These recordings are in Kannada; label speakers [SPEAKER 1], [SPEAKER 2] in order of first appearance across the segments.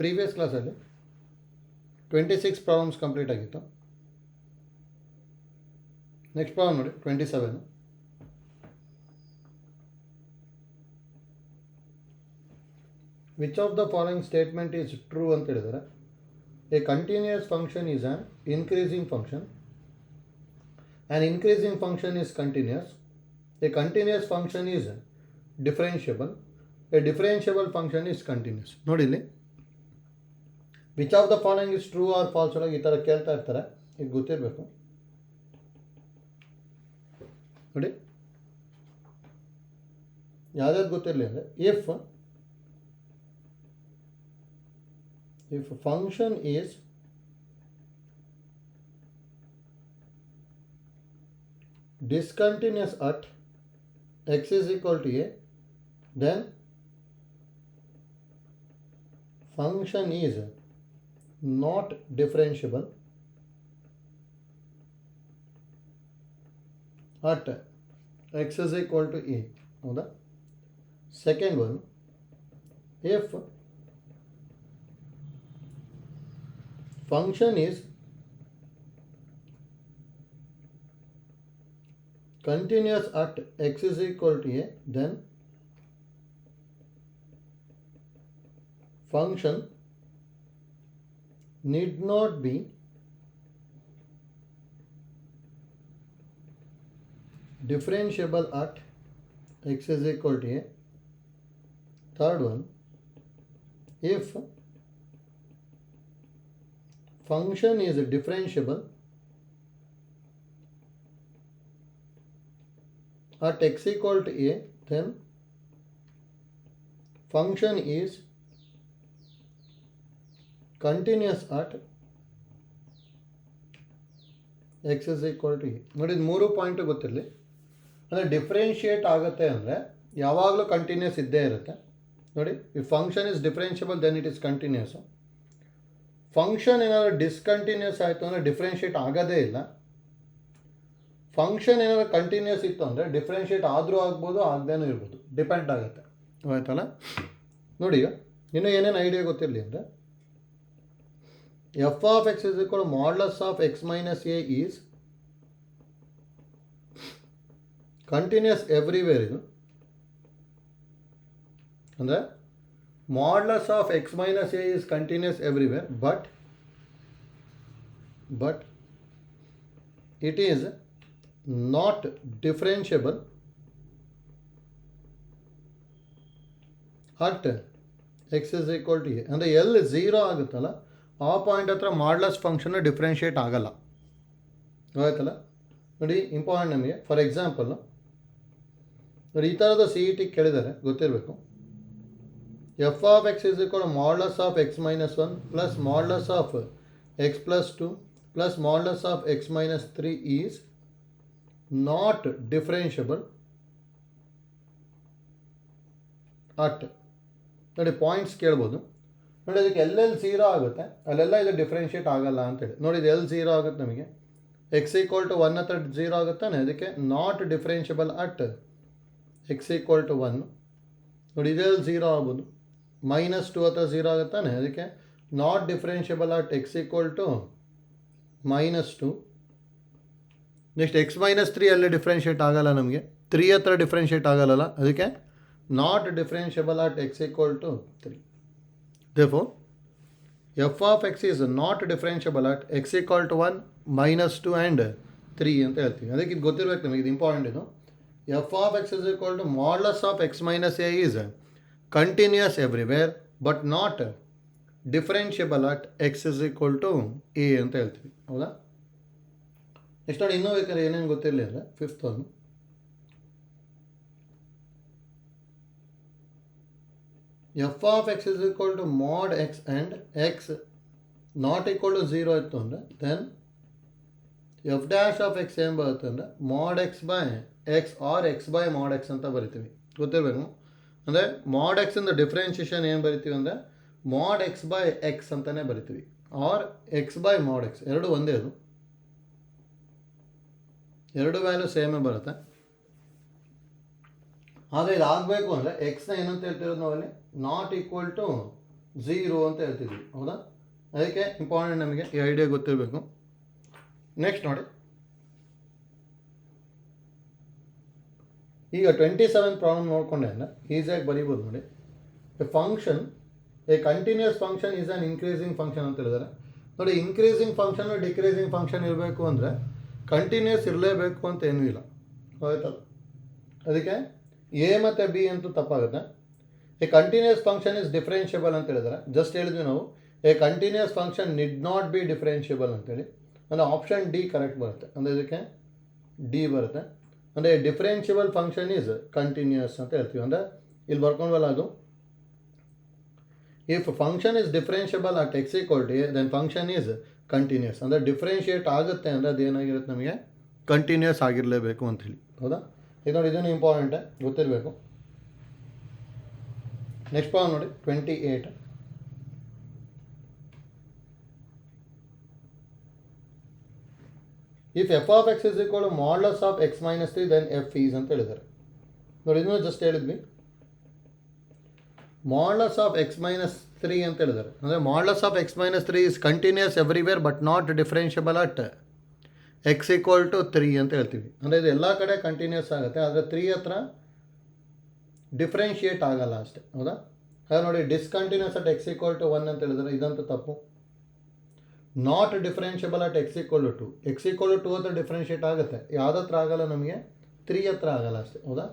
[SPEAKER 1] ಪ್ರೀವಿಯಸ್ ಕ್ಲಾಸಲ್ಲಿ 26 ಪ್ರಾಬ್ಲಮ್ಸ್ ಕಂಪ್ಲೀಟ್ ಆಗಿತ್ತು. ನೆಕ್ಸ್ಟ್ ಪ್ರಾಬ್ಲಮ್ ನೋಡಿ 27. Which of the following statement is true ಅಂತ ಹೇಳಿದರೆ, a continuous function is an increasing function, an increasing function is continuous, a continuous function is differentiable, a differentiable function is continuous. ನೋಡಿ ಇಲ್ಲಿ which of the following is true or false ಒಳಗೆ ಈ ಥರ ಕೇಳ್ತಾ ಇರ್ತಾರೆ, ಇದು ಗೊತ್ತಿರಬೇಕು. ನೋಡಿ ಯಾವ್ದಾದ್ರು ಗೊತ್ತಿರಲಿ ಅಂದರೆ, if function is discontinuous at x is equal to a, then function is not differentiable at x is equal to a. ಹೌದಾ? Second one, if function is continuous at x is equal to a, then function need not be differentiable at x is equal to a. Third one, if function is differentiable at x equal to a, then function is continuous at x is equal to a. ನೋಡಿ, ಮೂರು ಪಾಯಿಂಟ್ ಗೊತ್ತಿರಲಿ. ಅಂದರೆ ಡಿಫ್ರೆನ್ಷಿಯೇಟ್ ಆಗುತ್ತೆ ಅಂದರೆ ಯಾವಾಗಲೂ ಕಂಟಿನ್ಯೂಸ್ ಇದ್ದೇ ಇರುತ್ತೆ. ನೋಡಿ, if function is differentiable then it is continuous. Function ಏನಾದರೂ ಡಿಸ್ಕಂಟಿನ್ಯೂಸ್ ಆಯಿತು ಅಂದರೆ ಡಿಫ್ರೆನ್ಷಿಯೇಟ್ ಆಗೋದೇ ಇಲ್ಲ. ಫಂಕ್ಷನ್ ಏನಾದರೂ ಕಂಟಿನ್ಯೂಸ್ ಇತ್ತು ಅಂದರೆ ಡಿಫ್ರೆನ್ಷಿಯೇಟ್ ಆದರೂ ಆಗ್ಬೋದು, ಆಗದೇನೂ ಇರ್ಬೋದು, ಡಿಪೆಂಡ್ ಆಗುತ್ತೆ. ಆಯ್ತಲ್ಲ? ನೋಡಿ, ಇನ್ನೂ ಏನೇನು ಐಡಿಯಾ ಗೊತ್ತಿರಲಿ ಅಂದರೆ, f of x is equal modulus of x minus a is continuous everywhere. ಇದು ಅಂದರೆ modulus of x minus a is continuous everywhere, but it is not differentiable at x is equal to a. ಅಂದರೆ ಎಲ್ಲಿ ಝೀರೋ ಆಗುತ್ತಲ್ಲ ಆ ಪಾಯಿಂಟ್ ಹತ್ರ ಮಾಡ್ಯುಲಸ್ ಫಂಕ್ಷನ್ ಡಿಫ್ರೆನ್ಷಿಯೇಟ್ ಆಗಲ್ಲ. ಆಯ್ತಲ್ಲ? ನೋಡಿ, ಇಂಪಾರ್ಟೆಂಟ್ ನಮಗೆ. ಫಾರ್ ಎಕ್ಸಾಂಪಲ್ಲು ನೋಡಿ, ಈ ಥರದ ಸಿ ಇ ಟಿ ಕೇಳಿದ್ದಾರೆ, ಗೊತ್ತಿರಬೇಕು. F of x is equal modulus of x minus 1 plus modulus of X plus 2 plus modulus of x minus 3 is not differentiable at. ನೋಡಿ, ಪಾಯಿಂಟ್ಸ್ ಕೇಳ್ಬೋದು. ನೋಡಿ, ಅದಕ್ಕೆ ಎಲ್ಲೆಲ್ಲಿ ಝೀರೋ ಆಗುತ್ತೆ ಅಲ್ಲೆಲ್ಲ ಇದು ಡಿಫ್ರೆನ್ಷಿಯೇಟ್ ಆಗಲ್ಲ ಅಂತೇಳಿ. ನೋಡಿ, ಇದು ಎಲ್ಲಿ ಝೀರೋ ಆಗುತ್ತೆ ನಮಗೆ, ಎಕ್ಸ್ ಈಕ್ವಲ್ ಟು 1 ಹತ್ರ ಝೀರೋ ಆಗುತ್ತಾನೆ, ಅದಕ್ಕೆ not differentiable at x equal to 1. ನೋಡಿ, ಇದೆಲ್ಲಿ ಝೀರೋ ಆಗ್ಬೋದು, -2 ಹತ್ರ ಝೀರೋ ಆಗುತ್ತಾನೆ, ಅದಕ್ಕೆ not differentiable at x equal to -2. Next x minus 3 ಅಲ್ಲಿ ಡಿಫ್ರೆನ್ಷಿಯೇಟ್ ಆಗಲ್ಲ ನಮಗೆ, 3 ಹತ್ರ ಡಿಫ್ರೆನ್ಷಿಯೇಟ್ ಆಗಲ್ಲ, ಅದಕ್ಕೆ not differentiable at x equal to 3. Therefore, f of x is not differentiable at x equal to 1, -2 and 3 ಅಂತ ಹೇಳ್ತೀವಿ. ಅದಕ್ಕೆ ಇದು ಗೊತ್ತಿರಬೇಕು ನಮಗೆ, ಇದು ಇಂಪಾರ್ಟೆಂಟ್. ಇದು f of x is equal to modulus of x minus a is continuous everywhere but not differentiable at x is equal to a ಅಂತ ಹೇಳ್ತೀವಿ. ಹೌದಾ? ನೆಕ್ಸ್ಟ್ ನೋಡಿ, ಇನ್ನೂ ಬೇಕಾದ್ರೆ ಏನೇನು ಗೊತ್ತಿರಲಿ ಅಂದರೆ, fifth one, f of x is equal to mod x and x not equal to 0 ಇತ್ತು ಅಂದರೆ, then f dash of x ಏನು ಬರುತ್ತೆ ಅಂದರೆ mod x by x or x by mod x ಅಂತ ಬರಿತೀವಿ. ಗೊತ್ತಿರಬೇಕು. ಅಂದರೆ ಮಾಡ್ ಎಕ್ಸಿಂದ ಡಿಫ್ರೆನ್ಷಿಯೇಷನ್ ಏನು ಬರಿತೀವಿ ಅಂದರೆ ಮಾಡ್ ಎಕ್ಸ್ ಬೈ ಎಕ್ಸ್ ಅಂತಲೇ ಬರಿತೀವಿ, or x by mod x, ಎರಡು ಒಂದೇ. ಅದು ಎರಡು ವ್ಯಾಲ್ಯೂ ಸೇಮೇ ಬರುತ್ತೆ. ಆದರೆ ಇದಾಗಬೇಕು ಅಂದರೆ ಎಕ್ಸ್ನ ಏನಂತ ಹೇಳ್ತಿರೋದು ನಾವಲ್ಲಿ, ನಾಟ್ ಈಕ್ವಲ್ ಟು 0 ಅಂತ ಹೇಳ್ತಿದ್ವಿ, ಹೌದಾ? ಅದಕ್ಕೆ ಇಂಪಾರ್ಟೆಂಟ್ ನಮಗೆ ಈ ಐಡಿಯಾ ಗೊತ್ತಿರಬೇಕು. ನೆಕ್ಸ್ಟ್ ನೋಡಿ, ಈಗ 27 ಪ್ರಾಬ್ಲಮ್ ನೋಡ್ಕೊಂಡೆ ಅಂದರೆ ಈಸಿಯಾಗಿ ಬರೀಬೋದು ನೋಡಿ. A function, a continuous function is an increasing function ಅಂತ ಹೇಳಿದ್ದಾರೆ ನೋಡಿ. ಇನ್ಕ್ರೀಸಿಂಗ್ ಫಂಕ್ಷನ್ ಡಿಕ್ರೀಸಿಂಗ್ ಫಂಕ್ಷನ್ ಇರಬೇಕು ಅಂದರೆ ಕಂಟಿನ್ಯೂಸ್ ಇರಲೇಬೇಕು ಅಂತ ಏನೂ ಇಲ್ಲ, ಆಯ್ತಲ್ಲ? ಅದಕ್ಕೆ ಎ ಮತ್ತು ಬಿ ಅಂತೂ ತಪ್ಪಾಗುತ್ತೆ. A continuous function is differentiable ಅಂತ ಹೇಳಿದ್ದಾರೆ. ಜಸ್ಟ್ ಹೇಳಿದ್ವಿ ನಾವು a continuous function need not be differentiable ಅಂತೇಳಿ. ಅಂದರೆ ಆಪ್ಷನ್ ಡಿ ಕರೆಕ್ಟ್ ಬರುತ್ತೆ, ಅಂದರೆ ಇದಕ್ಕೆ ಡಿ ಬರುತ್ತೆ. ಅಂದರೆ ಡಿಫ್ರೆನ್ಷಿಯಬಲ್ ಫಂಕ್ಷನ್ ಈಸ್ ಕಂಟಿನ್ಯೂಸ್ ಅಂತ ಹೇಳ್ತೀವಿ. ಅಂದರೆ ಇಲ್ಲಿ ಬರ್ಕೊಂಡ್ವಲ್ಲ ಅದು, if function is differentiable at x equal to a then function is continuous. ಅಂದರೆ ಡಿಫ್ರೆನ್ಷಿಯೇಟ್ ಆಗುತ್ತೆ ಅಂದರೆ ಅದು ಏನಾಗಿರುತ್ತೆ, ನಮಗೆ ಕಂಟಿನ್ಯೂಸ್ ಆಗಿರಲೇಬೇಕು ಅಂಥೇಳಿ, ಹೌದಾ? ಈಗ ನೋಡಿ, ಇದನ್ನು ಇಂಪಾರ್ಟೆಂಟೇ, ಗೊತ್ತಿರಬೇಕು. ನೆಕ್ಸ್ಟ್ ಪ್ರಾಬ್ಲಮ್ ನೋಡಿ 28. If f of x is equal modulus of x minus 3 then f is ಅಂತ ಹೇಳಿದ್ದಾರೆ ನೋಡಿ. ಇದನ್ನು ಜಸ್ಟ್ ಹೇಳಿದ್ವಿ, ಮಾಡ್ಲಸ್ ಆಫ್ ಎಕ್ಸ್ ಮೈನಸ್ 3 ಅಂತ ಹೇಳಿದ್ದಾರೆ. ಅಂದರೆ modulus of x minus 3 is continuous everywhere but not differentiable at x equal to 3 ಅಂತ ಹೇಳ್ತೀವಿ. ಅಂದರೆ ಇದು ಎಲ್ಲ ಕಡೆ ಕಂಟಿನ್ಯೂಸ್ ಆಗುತ್ತೆ, ಆದರೆ 3 ಹತ್ರ ಡಿಫ್ರೆನ್ಷಿಯೇಟ್ ಆಗಲ್ಲ ಅಷ್ಟೇ, ಹೌದಾ? ಹಾಗೆ ನೋಡಿ, discontinuous at x equal to 1 ಅಂತ ಹೇಳಿದರೆ ಇದಂತೂ ತಪ್ಪು. Not differentiable at x equal to 2, x equal to 2 ಹತ್ರ ಡಿಫ್ರೆನ್ಷಿಯೇಟ್ ಆಗುತ್ತೆ, ಯಾವುದ್ರ ಹತ್ರ ಆಗಲ್ಲ, ನಮಗೆ 3 ಹತ್ರ ಆಗಲ್ಲ ಅಷ್ಟೇ, ಹೌದಾ?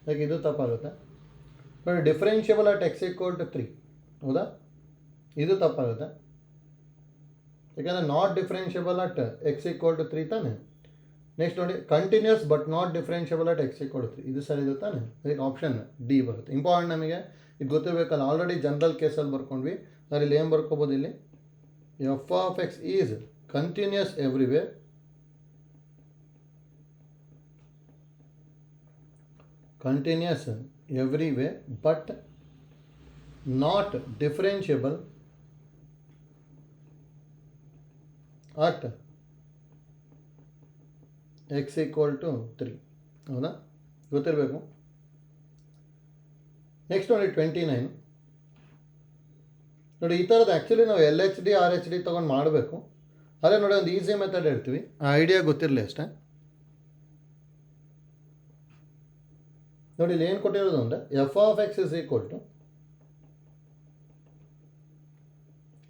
[SPEAKER 1] ಯಾಕೆ ಇದು ತಪ್ಪಾಗುತ್ತೆ. ನೋಡಿ, differentiable at x equal to 3, ಹೌದಾ? ಇದು ತಪ್ಪಾಗುತ್ತೆ, ಯಾಕಂದರೆ not differentiable at x equal to 3 ತಾನೆ. ನೆಕ್ಸ್ಟ್ ನೋಡಿ, continuous but not differentiable at x equal to 3, ಇದು ಸರಿ ಇದೆ ತಾನೆ. ಅದಕ್ಕೆ ಆಪ್ಷನ್ ಡಿ ಬರುತ್ತೆ. ಇಂಪಾರ್ಟೆಂಟ್ ನಮಗೆ ಇದು ಗೊತ್ತಿರಬೇಕಲ್ಲ, ಆಲ್ರೆಡಿ ಜನರಲ್ ಕೇಸಲ್ಲಿ ಬರ್ಕೊಂಡ್ವಿ. ನಾನು ಇಲ್ಲಿ ಏನು ಬರ್ಕೋಬೋದು, ಇಲ್ಲಿ f of x is continuous everywhere but not differentiable at x equal to 3, ಹೌದಾ? ಗೊತ್ತಿರಬೇಕು. ನೆಕ್ಸ್ಟ್ ನೋಡಿ 29 ನೋಡಿ. ಈ ಥರದ್ದು ಆ್ಯಕ್ಚುಲಿ ನಾವು L H D R H D ತೊಗೊಂಡು ಮಾಡಬೇಕು. ಅದೇ ನೋಡಿ, ಒಂದು ಈಸಿ ಮೆಥಡ್ ಹೇಳ್ತೀವಿ, ಆ ಐಡಿಯಾ ಗೊತ್ತಿರಲಿ ಅಷ್ಟೇ. ನೋಡಿ, ಇಲ್ಲಿ ಏನು ಕೊಟ್ಟಿರೋದು ಅಂದರೆ f of x is equal to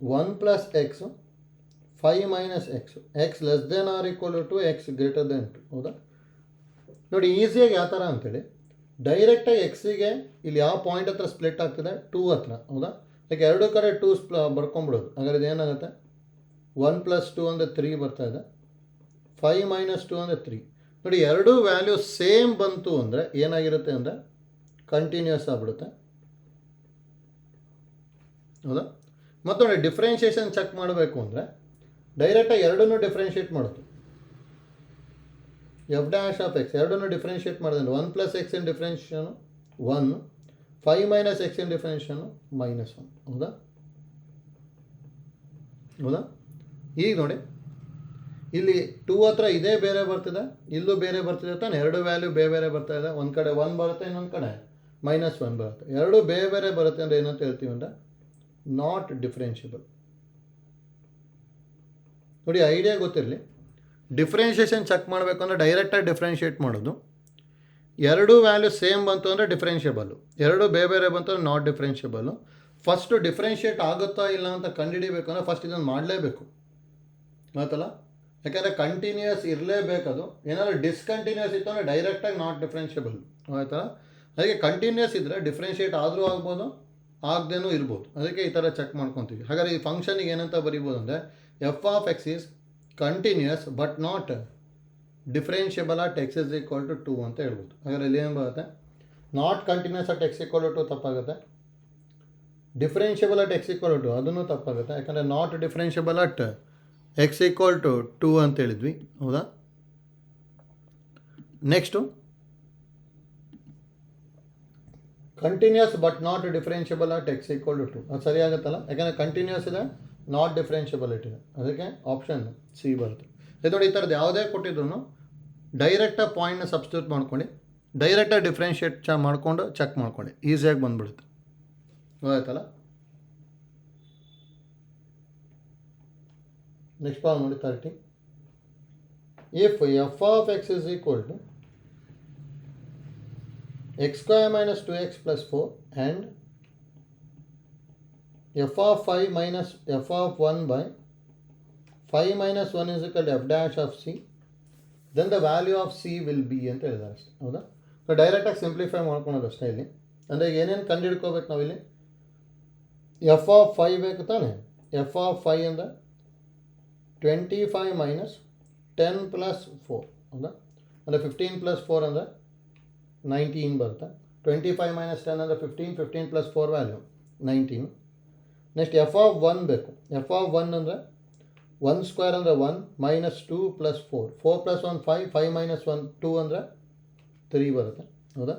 [SPEAKER 1] 1 plus x 5 minus x, x less than or equal to x greater than 2, ಹೌದಾ? ನೋಡಿ, ಈಸಿಯಾಗಿ ಯಾವ ಥರ ಅಂತೇಳಿ, ಡೈರೆಕ್ಟಾಗಿ ಎಕ್ಸಿಗೆ ಇಲ್ಲಿ ಯಾವ ಪಾಯಿಂಟ್ ಹತ್ರ ಸ್ಪ್ಲಿಟ್ ಆಗ್ತದೆ, 2 ಹತ್ರ, ಹೌದಾ? ಯಾಕೆ ಎರಡು ಕಡೆ 2 ಬರ್ಕೊಂಬಿಡೋದು. ಹಾಗಾದ್ರೆ ಇದೇನಾಗುತ್ತೆ, 1 ಪ್ಲಸ್ 2 ಅಂದರೆ 3 ಬರ್ತಾ ಇದೆ, 5 ಮೈನಸ್ 2 ಅಂದರೆ 3. ನೋಡಿ, ಎರಡೂ ವ್ಯಾಲ್ಯೂ ಸೇಮ್ ಬಂತು ಅಂದರೆ ಏನಾಗಿರುತ್ತೆ ಅಂದರೆ ಕಂಟಿನ್ಯೂಸ್ ಆಗಿಬಿಡುತ್ತೆ, ಹೌದಾ? ಮತ್ತು ನೋಡಿ, ಡಿಫ್ರೆನ್ಷಿಯೇಷನ್ ಚೆಕ್ ಮಾಡಬೇಕು ಅಂದರೆ ಡೈರೆಕ್ಟಾಗಿ ಎರಡನ್ನೂ ಡಿಫ್ರೆನ್ಷಿಯೇಟ್ ಮಾಡೋದು. ಎಫ್ ಡ್ಯಾಶ್ ಆಫ್ ಎಕ್ಸ್ ಎರಡನ್ನೂ ಡಿಫ್ರೆನ್ಷಿಯೇಟ್ ಮಾಡಿದ್ರೆ 1 plus x in ಡಿಫ್ರೆನ್ಷಿಯೇಷನು 1, 5 minus x in ಡಿಫ್ರೆನ್ಷಿಯೇಷನು -1, ಹೌದಾ? ಈಗ ನೋಡಿ, ಇಲ್ಲಿ 2 ಹತ್ರ ಇದೇ ಬೇರೆ ಬರ್ತಿದೆ, ಇಲ್ಲೂ ಬೇರೆ ಬರ್ತಿದೆ ತಾನೆ. ಎರಡು ವ್ಯಾಲ್ಯೂ ಬೇರೆ ಬೇರೆ ಬರ್ತಾ ಇದೆ. ಒಂದು ಕಡೆ 1 ಬರುತ್ತೆ, ಇನ್ನೊಂದು ಕಡೆ -1 ಬರುತ್ತೆ. ಎರಡು ಬೇರೆ ಬೇರೆ ಬರುತ್ತೆ ಅಂದರೆ ಏನಂತ ಹೇಳ್ತೀವಿ ಅಂದರೆ ನಾಟ್ ಡಿಫ್ರೆನ್ಷಿಯಬಲ್. ನೋಡಿ, ಐಡಿಯಾ ಗೊತ್ತಿರಲಿ. ಡಿಫ್ರೆನ್ಷಿಯೇಷನ್ ಚೆಕ್ ಮಾಡಬೇಕು ಅಂದರೆ ಡೈರೆಕ್ಟಾಗಿ ಡಿಫ್ರೆನ್ಷಿಯೇಟ್ ಮಾಡೋದು. ಎರಡು ವ್ಯಾಲ್ಯೂ ಸೇಮ್ ಬಂತು ಅಂದರೆ ಡಿಫ್ರೆನ್ಷಿಯಬಲ್ಲು, ಎರಡು ಬೇರೆ ಬೇರೆ ಬಂತು ಅಂದರೆ ನಾಟ್ ಡಿಫ್ರೆನ್ಷಿಯಬಲ್ಲು. ಫಸ್ಟು ಡಿಫ್ರೆನ್ಷಿಯೇಟ್ ಆಗುತ್ತಾ ಇಲ್ಲ ಅಂತ ಕಂಡುಹಿಡಿಬೇಕು ಅಂದರೆ ಫಸ್ಟ್ ಇದನ್ನು ಮಾಡಲೇಬೇಕು, ಆಯ್ತಲ್ಲ? ಯಾಕೆಂದರೆ ಕಂಟಿನ್ಯೂಸ್ ಇರಲೇಬೇಕದು. ಏನಾದರೂ ಡಿಸ್ಕಂಟಿನ್ಯೂಸ್ ಇತ್ತು ಅಂದರೆ ಡೈರೆಕ್ಟಾಗಿ ನಾಟ್ ಡಿಫ್ರೆನ್ಷಿಯಬಲ್, ಆಯ್ತಲ್ಲ? ಅದಕ್ಕೆ ಕಂಟಿನ್ಯೂಸ್ ಇದ್ದರೆ ಡಿಫ್ರೆನ್ಷಿಯೇಟ್ ಆದರೂ ಆಗ್ಬೋದು, ಆಗದೇನೂ ಇರ್ಬೋದು. ಅದಕ್ಕೆ ಈ ಥರ ಚೆಕ್ ಮಾಡ್ಕೊತೀವಿ. ಹಾಗಾದರೆ ಈ ಫಂಕ್ಷನಿಗೆ ಏನಂತ ಬರೀಬೋದು ಅಂದರೆ f of x is continuous but not differentiable at x is equal to 2 ಅಂತ ಹೇಳ್ಬೋದು. ಹಾಗಾದರೆ ಇಲ್ಲಿ ಏನು ಬರುತ್ತೆ, not continuous at x equal to 2 ತಪ್ಪಾಗುತ್ತೆ, differentiable at x equal to ಅದನ್ನು ತಪ್ಪಾಗುತ್ತೆ. ಯಾಕಂದರೆ not differentiable at x equal to 2 ಅಂತ ಹೇಳಿದ್ವಿ, ಹೌದಾ? Next continuous but not differentiable at x equal to 2, ಅದು ಸರಿಯಾಗುತ್ತಲ್ಲ? ಯಾಕಂದರೆ ಕಂಟಿನ್ಯೂಸ್ ಇದೆ, ನಾಟ್ ಡಿಫ್ರೆನ್ಷಿಯಬಲ್ ಇಟ್ಟಿದೆ, ಅದಕ್ಕೆ ಆಪ್ಷನ್ ಸಿ ಬರುತ್ತೆ. ಇದು ನೋಡಿ, ಈ ಥರದ್ದು ಯಾವುದೇ ಕೊಟ್ಟಿದ್ರು ಡೈರೆಕ್ಟಾಗಿ ಪಾಯಿಂಟ್ನ ಸಬ್ಸ್ಟಿಟ್ಯೂಟ್ ಮಾಡ್ಕೊಂಡು ಡೈರೆಕ್ಟಾಗಿ ಡಿಫ್ರೆನ್ಷಿಯೇಟ್ ಮಾಡಿಕೊಂಡು ಚೆಕ್ ಮಾಡ್ಕೊಳ್ಳಿ, ಈಸಿಯಾಗಿ ಬಂದುಬಿಡುತ್ತೆ, ಗೊತ್ತಾಯ್ತಲ್ಲ? ನೆಕ್ಸ್ಟ್ ಪ್ರಾಬ್ಲಮ್ ನೋಡಿ 30. If f of x is equal to x square minus 2x plus 4 and f of 5 minus f of 1 by 5 minus 1 is equal to f dash of c, then the value of c will be ಅಂತ ಹೇಳಿದ್ದಾರೆ ಅಷ್ಟೇ. ಹೌದಾ? ಸೊ ಡೈರೆಕ್ಟಾಗಿ ಸಿಂಪ್ಲಿಫೈ ಮಾಡ್ಕೊಳೋದು ಅಷ್ಟೇ ಇಲ್ಲಿ. ಅಂದರೆ ಏನೇನು ಕಂಡು ಹಿಡ್ಕೋಬೇಕು ನಾವಿಲ್ಲಿ, ಎಫ್ ಆಫ್ 5 ಬೇಕು ತಾನೆ. ಎಫ್ ಆಫ್ 5 ಅಂದರೆ 25 ಮೈನಸ್ 10 ಪ್ಲಸ್ 4. ಹೌದಾ? ಅಂದರೆ 15 ಪ್ಲಸ್ 4 ಅಂದರೆ 19 ಬರುತ್ತೆ. 25 ಮೈನಸ್ 10 ಅಂದರೆ 15, 15 plus 4 value 19. Next F of 1 ಬೇಕು. ಎಫ್ ಆಫ್ 1 ಅಂದರೆ 1 ಸ್ಕ್ವೇರ್ ಅಂದರೆ 1 ಮೈನಸ್ 2 ಪ್ಲಸ್ 4, 4 ಪ್ಲಸ್ 1 5, 5 ಮೈನಸ್ 1 2 ಅಂದರೆ 3 ಬರುತ್ತೆ. ಹೌದಾ?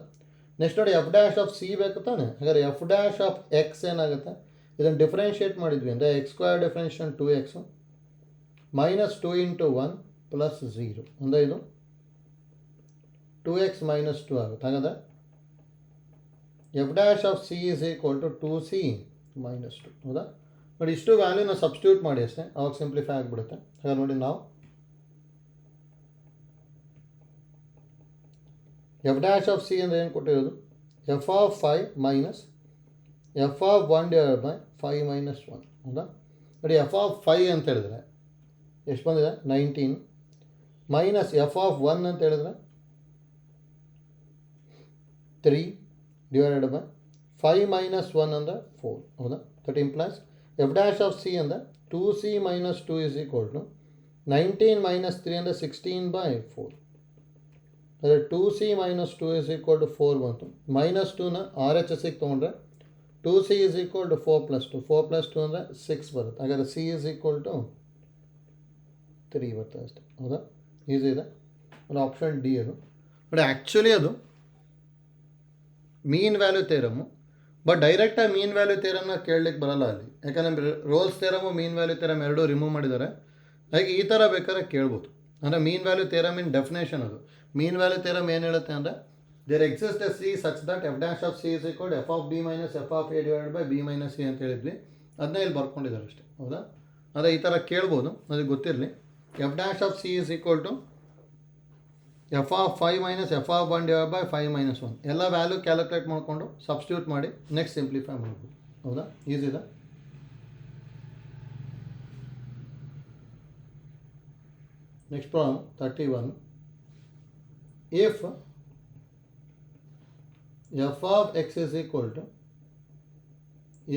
[SPEAKER 1] ನೆಕ್ಸ್ಟ್ ನೋಡಿ ಎಫ್ ಡ್ಯಾಶ್ ಆಫ್ ಸಿ ಬೇಕು ತಾನೆ. ಹಾಗಾದ್ರೆ ಎಫ್ ಡ್ಯಾಶ್ ಆಫ್ ಎಕ್ಸ್ ಏನಾಗುತ್ತೆ, ಇದನ್ನು ಡಿಫ್ರೆನ್ಷಿಯೇಟ್ ಮಾಡಿದ್ವಿ ಅಂದರೆ x square differentiate 2x minus 2 into 1 plus 0 ಅಂದರೆ ಇದು 2x ಮೈನಸ್ 2 ಆಗುತ್ತೆ. ಹಾಗಾದರೆ f dash of c is equal to 2c minus 2. ಹೌದಾ? ನೋಡಿ ಇಷ್ಟು ವ್ಯಾಲ್ಯೂನ ಸಬ್ಸ್ಟಿಟ್ಯೂಟ್ ಮಾಡಿ ಅಷ್ಟೇ, ಅವಾಗ ಸಿಂಪ್ಲಿಫೈ ಆಗಿಬಿಡುತ್ತೆ. ಹಾಗೆ ನೋಡಿ ನಾವು ಎಫ್ ಡ್ಯಾಶ್ ಆಫ್ ಸಿ ಅಂದರೆ ಏನು ಕೊಟ್ಟಿರೋದು, F of 5 minus f of 1 divide by 5 minus 1. ಹೌದಾ? ನೋಡಿ ಎಫ್ ಆಫ್ 5 ಅಂತ ಹೇಳಿದ್ರೆ ಎಷ್ಟು ಬಂದಿದೆ 19 ಮೈನಸ್ ಎಫ್ ಆಫ್ 1 ಅಂತ ಹೇಳಿದ್ರೆ 3 ಡಿವೈಡೆಡ್ ಬೈ 5 ಮೈನಸ್ 1 ಅಂದರೆ 4. ಹೌದಾ? That implies f dash of c ಅಂದರೆ 2c minus 2 is equal to 19 minus 3 ಅಂದರೆ 16 ಬೈ 4. ಅಂದರೆ 2c minus 2 is equal to 4 ಬಂತು. ಮೈನಸ್ 2ನ ಆರ್ ಎಚ್ ಎಸ್ಸಿಗೆ ತೊಗೊಂಡ್ರೆ 2c is equal to 4 plus 2, 4 plus 2 ಅಂದರೆ 6 ಬರುತ್ತೆ. ಹಾಗಾದರೆ ಸಿ ಇಸ್ ಈಕ್ವಲ್ ಟು 3 ಬರ್ತದೆ ಅಷ್ಟೇ. ಹೌದಾ? ಈಸಿ ಇದೆ. ಅದು ಆಪ್ಷನ್ ಡಿ ಅದು. ಬಟ್ ಆ್ಯಕ್ಚುಲಿ ಅದು ಮೀನ್ ವ್ಯಾಲ್ಯೂ ಥಿಯರಮ್ಮು, ಬಟ್ ಡೈರೆಕ್ಟಾಗಿ ಮೀನ್ ವ್ಯಾಲ್ಯೂ ಥಿಯರಮ್ನ ಕೇಳಲಿಕ್ಕೆ ಬರಲ್ಲ ಅಲ್ಲಿ. ಯಾಕಂದರೆ Rolle's theorem mean value theorem ಎರಡೂ ರಿಮೂವ್ ಮಾಡಿದ್ದಾರೆ. ಹಾಗೆ ಈ ಥರ ಬೇಕಾದ್ರೆ ಕೇಳ್ಬೋದು. ಅಂದರೆ mean value theorem in definition ಅದು. ಮೀನ್ ವ್ಯಾಲ್ಯೂ ಥಿಯರಮ್ ಏನು ಹೇಳುತ್ತೆ ಅಂದರೆ there exist a c such that f dash of c is equal f of b minus f of a divide by b minus c ಅಂತ ಹೇಳಿದ್ವಿ. ಅದನ್ನೇ ಇಲ್ಲಿ ಬರ್ಕೊಂಡಿದ್ದಾರೆ ಅಷ್ಟೇ. ಹೌದಾ? ಅದೇ ಈ ಥರ ಕೇಳ್ಬೋದು, ಅದಕ್ಕೆ ಗೊತ್ತಿರಲಿ. F dash of c is equal to f of 5 minus f of 1 divide by 5 minus 1 ಎಲ್ಲ ವ್ಯಾಲ್ಯೂ ಕ್ಯಾಲ್ಕುಲೇಟ್ ಮಾಡಿಕೊಂಡು ಸಬ್ಸ್ಟಿಟ್ಯೂಟ್ ಮಾಡಿ ನೆಕ್ಸ್ಟ್ ಸಿಂಪ್ಲಿಫೈ ಮಾಡ್ಬೋದು. ಹೌದಾ? ಈಸಿ ಇದೆ. Next problem 31. If f of x is equal to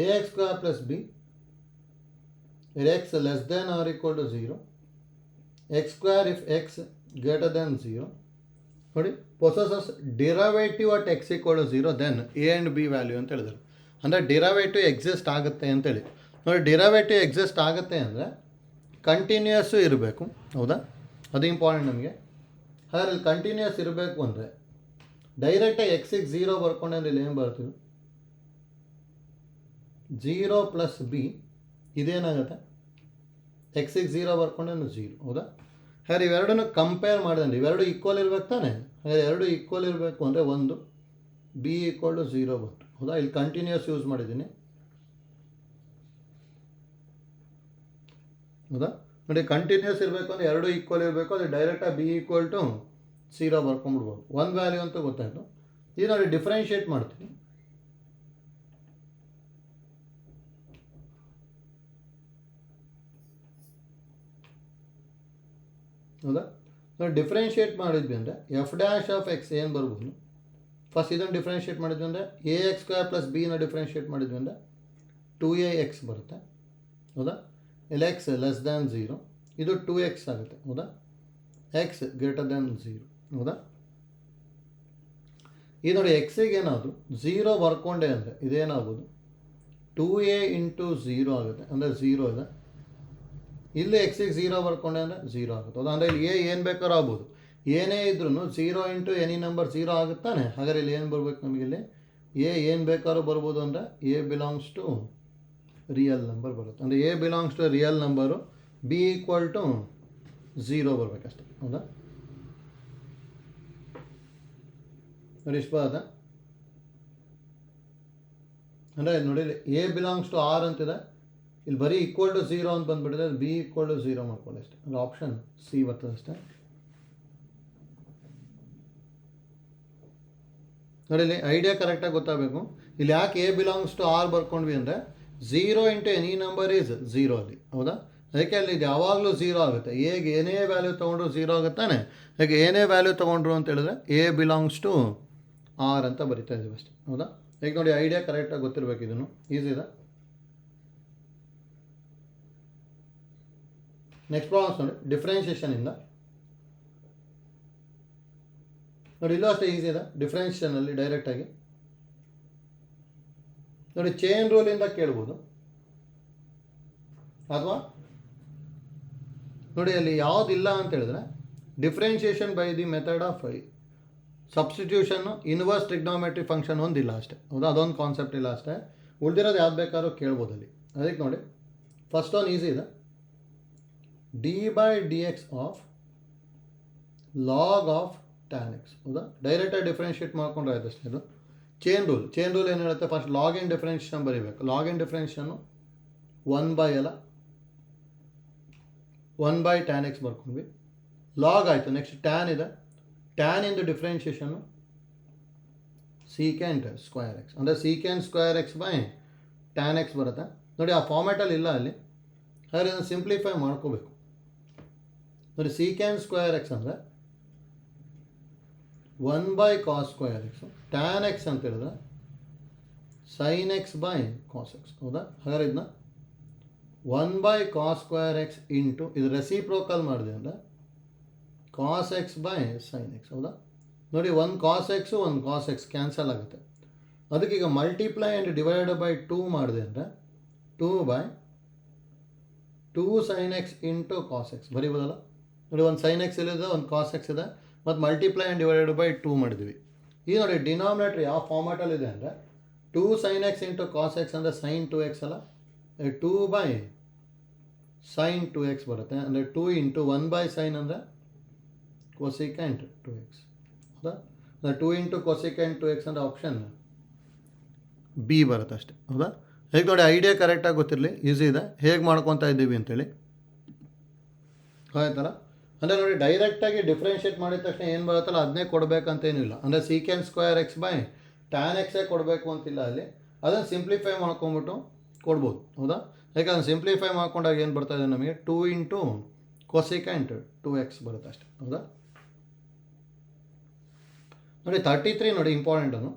[SPEAKER 1] a x square plus b x less than or equal to 0, x square if x greater than 0, ನೋಡಿ possesses derivative at x equal to 0 then a and b value ಅಂತ ಹೇಳಿದ್ರು. ಅಂದರೆ ಡಿರವೇಟಿವ್ ಎಕ್ಸಿಸ್ಟ್ ಆಗುತ್ತೆ ಅಂತೇಳಿ. ನೋಡಿ ಡಿರವೇಟಿವ್ ಎಕ್ಸಿಸ್ಟ್ ಆಗುತ್ತೆ ಅಂದರೆ ಕಂಟಿನ್ಯೂಯಸ್ಸು ಇರಬೇಕು. ಹೌದಾ? ಅದು ಇಂಪಾರ್ಟೆಂಟ್ ನಮಗೆ. ಹಾಗಾದ್ರೆ ಇಲ್ಲಿ ಕಂಟಿನ್ಯೂಯಸ್ ಇರಬೇಕು ಅಂದರೆ ಡೈರೆಕ್ಟಾಗಿ ಎಕ್ಸಿಗೆ 0 ಬರ್ಕೊಂಡೆ ಅಂದರೆ ಇಲ್ಲಿ ಏನು ಬರ್ತೀವಿ, 0 ಪ್ಲಸ್ ಬಿ ಇದೇನಾಗುತ್ತೆ, ಎಕ್ಸಿಗೆ 0 ಬರ್ಕೊಂಡೆ 0. ಹೌದಾ? ಹಾಗಾದ್ರೆ ಇವೆರಡನ್ನು ಕಂಪೇರ್ ಮಾಡಿದ್ರೆ ಇವೆರಡು ಈಕ್ವಲ್ ಇರಬೇಕು ತಾನೆ. ಹಾಗಾದ್ರೆ ಎರಡು ಈಕ್ವಲ್ ಇರಬೇಕು ಅಂದರೆ ಒಂದು ಬಿ ಈಕ್ವಲ್ ಟು 0 ಬಂತು. ಹೌದಾ? ಇಲ್ಲಿ ಕಂಟಿನ್ಯೂಸ್ ಯೂಸ್ ಮಾಡಿದ್ದೀನಿ. ಹೌದಾ? ನೋಡಿ ಕಂಟಿನ್ಯೂಸ್ ಇರಬೇಕು ಅಂದರೆ ಎರಡು ಈಕ್ವಲ್ ಇರಬೇಕು. ಅದು ಡೈರೆಕ್ಟಾಗಿ ಬಿ ಈಕ್ವಲ್ ಟು 0 ಬರ್ಕೊಂಡ್ಬಿಡ್ಬೋದು. ಒಂದು ವ್ಯಾಲ್ಯೂ ಅಂತ ಗೊತ್ತಾಯಿತು. ಈಗ ನೋಡಿ ಡಿಫ್ರೆನ್ಷಿಯೇಟ್ ಮಾಡ್ತೀನಿ. ಹೌದಾ? ನಾವು ಡಿಫ್ರೆನ್ಷಿಯೇಟ್ ಮಾಡಿದ್ವಿ ಅಂದರೆ ಎಫ್ ಡ್ಯಾಶ್ ಆಫ್ ಎಕ್ಸ್ ಏನು ಬರ್ಬೋದು, ಫಸ್ಟ್ ಇದನ್ನು ಡಿಫ್ರೆನ್ಷಿಯೇಟ್ ಮಾಡಿದ್ವಿ ಅಂದರೆ ಎ ಎಕ್ಸ್ ಸ್ಕ್ವೇರ್ ಪ್ಲಸ್ ಬಿನ ಡಿಫ್ರೆನ್ಷಿಯೇಟ್ ಮಾಡಿದ್ವಿ ಅಂದರೆ 2ax ಬರುತ್ತೆ. ಹೌದಾ? ಇಲ್ಲಿ ಎಕ್ಸ್ ಲೆಸ್ ದ್ಯಾನ್ 0, ಇದು 2x ಆಗುತ್ತೆ. ಹೌದಾ? X greater than 0. ಹೌದಾ? ಈ ನೋಡಿ ಎಕ್ಸಿಗೆ ಏನಾದರೂ 0 ಬರ್ಕೊಂಡೆ ಅಂದರೆ ಇದೇನಾಗ್ಬೋದು 2a ಇಂಟು 0 ಆಗುತ್ತೆ. ಅಂದರೆ 0 ಇದೆ. ಇಲ್ಲಿ ಎಕ್ಸಿಗೆ 0 ಬರ್ಕೊಂಡೆ ಅಂದರೆ 0 ಆಗುತ್ತೆ. ಹೌದಾ? ಅಂದರೆ ಇಲ್ಲಿ ಎ ಏನು ಬೇಕಾದ್ರೂ ಆಗ್ಬೋದು. ಏನೇ ಇದ್ರೂ 0 ಇಂಟು ಎನಿ ನಂಬರ್ 0 ಆಗುತ್ತಾನೆ. ಹಾಗಾದ್ರೆ ಇಲ್ಲಿ ಏನು ಬರಬೇಕು ನಮಗಿಲ್ಲಿ, ಎ ಏನು ಬೇಕಾದ್ರೂ ಬರ್ಬೋದು ಅಂದರೆ a belongs to real number ಬರುತ್ತೆ. ಅಂದರೆ a belongs to real number, b equal to 0 ಬರಬೇಕಷ್ಟೆ. ಹೌದಾ? ನೋಡಿ ಇಷ್ಟು ಬರೋದ. ಅಂದರೆ ನೋಡಿ ಎ ಬಿಲಾಂಗ್ಸ್ ಟು ಆರ್ ಅಂತಿದೆ, ಇಲ್ಲಿ ಬರೀ ಈಕ್ವಲ್ ಟು 0 ಅಂತ ಬಂದುಬಿಟ್ಟಿದೆ, ಅದು ಬಿ ಈಕ್ವಲ್ ಟು 0 ಮಾಡ್ಕೊಳ್ಳಿ ಅಷ್ಟೇ. ಅಂದರೆ ಆಪ್ಷನ್ ಸಿ ಬರ್ತದೆ ಅಷ್ಟೇ. ನೋಡಿ ಇಲ್ಲಿ ಐಡಿಯಾ ಕರೆಕ್ಟಾಗಿ ಗೊತ್ತಾಗಬೇಕು. ಇಲ್ಲಿ ಯಾಕೆ ಎ ಬಿಲಾಂಗ್ಸ್ ಟು ಆರ್ ಬರ್ಕೊಂಡ್ವಿ ಅಂದರೆ 0 ಇಂಟು ಎನಿ ನಂಬರ್ ಈಸ್ 0 ಅಲ್ಲಿ, ಹೌದಾ? ಅದಕ್ಕೆ ಅಲ್ಲಿ ಇದು ಯಾವಾಗಲೂ 0 ಆಗುತ್ತೆ. ಎಗೆ ಏನೇ ವ್ಯಾಲ್ಯೂ ತೊಗೊಂಡ್ರು 0 ಆಗುತ್ತಾನೆ. ಹಾಗೆ ಏನೇ ವ್ಯಾಲ್ಯೂ ತೊಗೊಂಡ್ರು ಅಂತ ಹೇಳಿದ್ರೆ ಎ ಬಿಲಾಂಗ್ಸ್ ಟು ಆರ್ ಅಂತ ಬರಿತಾ ಇದ್ದೀವಿ ಅಷ್ಟೇ, ಹೌದಾ? ಈಗ ನೋಡಿ ಐಡಿಯಾ ಕರೆಕ್ಟಾಗಿ ಗೊತ್ತಿರಬೇಕು, ಇದನ್ನು ಈಸಿ ಇದೆ. ನೆಕ್ಸ್ಟ್ ಪ್ರಾಬ್ಲಮ್ಸ್ ನೋಡಿ, ಡಿಫ್ರೆನ್ಷಿಯೇಷನಿಂದ ನೋಡಿ, ಇಲ್ಲೂ ಅಷ್ಟೇ ಈಸಿ ಇದೆ. ಡಿಫ್ರೆನ್ಷಿಯೇಷನಲ್ಲಿ ಡೈರೆಕ್ಟಾಗಿ ನೋಡಿ ಚೈನ್ ರೂಲಿಂದ ಕೇಳ್ಬೋದು, ಅಥವಾ ನೋಡಿ ಅಲ್ಲಿ ಯಾವುದಿಲ್ಲ ಅಂತ ಹೇಳಿದ್ರೆ differentiation by the method of ಸಬ್ಸ್ಟಿಟ್ಯೂಷನ್ನು, ಇನ್ವರ್ಸ್ ಟ್ರಿಗ್ನೋಮೆಟ್ರಿ ಫಂಕ್ಷನ್ ಒಂದಿಲ್ಲ ಅಷ್ಟೇ, ಹೌದಾ? ಅದೊಂದು ಕಾನ್ಸೆಪ್ಟ್ ಇಲ್ಲ ಅಷ್ಟೇ. ಉಳಿದಿರೋದು ಯಾವ್ದು ಬೇಕಾದ್ರೂ ಕೇಳ್ಬೋದು ಅಲ್ಲಿ. ಅದಕ್ಕೆ ನೋಡಿ ಫಸ್ಟ್ ಒಂದು ಈಸಿ ಇದೆ, D by d x of log of tan X, ಹೌದಾ? ಡೈರೆಕ್ಟಾಗಿ ಡಿಫ್ರೆನ್ಷಿಯೇಟ್ ಮಾಡ್ಕೊಂಡ್ರೆ ಆಯ್ತು ಅಷ್ಟೇ. ಇದು ಚೈನ್ ರೂಲ್ ಏನು ಹೇಳುತ್ತೆ, ಫಸ್ಟ್ ಲಾಗ್ ಇನ್ ಡಿಫ್ರೆನ್ಷಿಯೇಷನ್ ಬರೀಬೇಕು. ಲಾಗ್ ಇನ್ ಡಿಫ್ರೆನ್ಷಿಯೇಷನ್ನು 1 ಬೈ ಟ್ಯಾನ್ ಎಕ್ಸ್ ಬರ್ಕೊಂಡ್ವಿ, ಲಾಗ್ ಆಯಿತು. ನೆಕ್ಸ್ಟ್ ಟ್ಯಾನ್ ಇದೆ, ಟ್ಯಾನ್ ಇಂದು ಡಿಫ್ರೆನ್ಷಿಯೇಷನ್ನು ಸೀಕೆಂಟ್ ಸ್ಕ್ವೇರ್ ಎಕ್ಸ್, ಅಂದರೆ secant square x by tan x ಬರುತ್ತೆ. ನೋಡಿ ಆ ಫಾರ್ಮ್ಯಾಟಲ್ಲಿ ಇಲ್ಲ ಅಲ್ಲಿ, ಹಾಗಾದ್ರೆ ಇದನ್ನು ಸಿಂಪ್ಲಿಫೈ ಮಾಡ್ಕೋಬೇಕು. ನೋಡಿ ಸೀಕೆಂಟ್ ಸ್ಕ್ವೇರ್ ಎಕ್ಸ್ ಅಂದರೆ 1 by cos square x, tan x ಅಂತ ಹೇಳಿದ್ರೆ sine x by cos x, ಹೌದಾ? ಹಾಗಾದ್ರೆ ಇದನ್ನ 1 by cos square x into ಇದು ರೆಸಿಪ್ರೋಕಲ್ ಮಾಡಿದೆ ಅಂದರೆ cos x by sine x, ಹೌದಾ? ನೋಡಿ 1 cos x 1 cos x cancel ಆಗುತ್ತೆ. ಅದಕ್ಕೀಗ ಮಲ್ಟಿಪ್ಲೈ ಆ್ಯಂಡ್ ಡಿವೈಡೆಡ್ ಬೈ 2 ಮಾಡಿದೆ ಅಂದರೆ 2 by 2 sine x into cos x ಬರೀಬೋದಲ್ಲ. ನೋಡಿ 1 ಸೈನ್ ಎಕ್ಸ್ ಇಲ್ಲಿದೆ, 1 ಕಾಸ್ ಎಕ್ಸ್ ಇದೆ, ಮತ್ತು ಮಲ್ಟಿಪ್ಲೈ ಆ್ಯಂಡ್ ಡಿವೈಡೆಡ್ ಬೈ 2 ಮಾಡಿದ್ವಿ. ಈಗ ನೋಡಿ ಡಿನಾಮಿನೇಟರ್ ಯಾವ ಫಾರ್ಮ್ಯಾಟಲ್ಲಿದೆ ಅಂದರೆ 2 sine x into cos x ಅಂದರೆ ಸೈನ್ 2x ಅಲ್ಲ, 2 ಬೈ ಸೈನ್ 2x ಬರುತ್ತೆ. ಅಂದರೆ 2 ಇಂಟು 1 ಬೈ ಸೈನ್ ಅಂದರೆ ಕೊಸಿಕೆಂಟ್ 2x, ಹೌದಾ? ಅಂದರೆ 2 ಇಂಟು ಕೊಸಿಕೆಂಟ್ 2x ಅಂದರೆ ಆಪ್ಷನ್ ಬಿ ಬರುತ್ತೆ ಅಷ್ಟೇ, ಹೌದಾ? ಹೇಗೆ ನೋಡಿ ಐಡಿಯಾ ಕರೆಕ್ಟಾಗಿ ಗೊತ್ತಿರಲಿ, ಈಸಿ ಇದೆ. ಹೇಗೆ ಮಾಡ್ಕೊತಾ ಇದ್ದೀವಿ ಅಂತೇಳಿ ಆಯ್ತಲ್ಲ. ಅಂದರೆ ನೋಡಿ ಡೈರೆಕ್ಟಾಗಿ ಡಿಫ್ರೆನ್ಷಿಯೇಟ್ ಮಾಡಿದ ತಕ್ಷಣ ಏನು ಬರುತ್ತಲ್ಲ ಅದನ್ನೇ ಕೊಡಬೇಕಂತೇನಿಲ್ಲ. ಅಂದರೆ secant square x by tan ಎಕ್ಸೇ ಕೊಡಬೇಕು ಅಂತಿಲ್ಲ ಅಲ್ಲಿ. ಅದನ್ನು ಸಿಂಪ್ಲಿಫೈ ಮಾಡ್ಕೊಂಬಿಟ್ಟು ಕೊಡ್ಬೋದು, ಹೌದಾ? ಯಾಕಂದ್ರೆ ಸಿಂಪ್ಲಿಫೈ ಮಾಡ್ಕೊಂಡಾಗ ಏನು ಬರ್ತಾ ಇದೆ ನಮಗೆ 2 ಇಂಟು ಕೊಸಿಕೆಂಟ್ 2x ಬರುತ್ತೆ ಅಷ್ಟೇ, ಹೌದಾ? ನೋಡಿ 33 ನೋಡಿ ಇಂಪಾರ್ಟೆಂಟನ್ನು.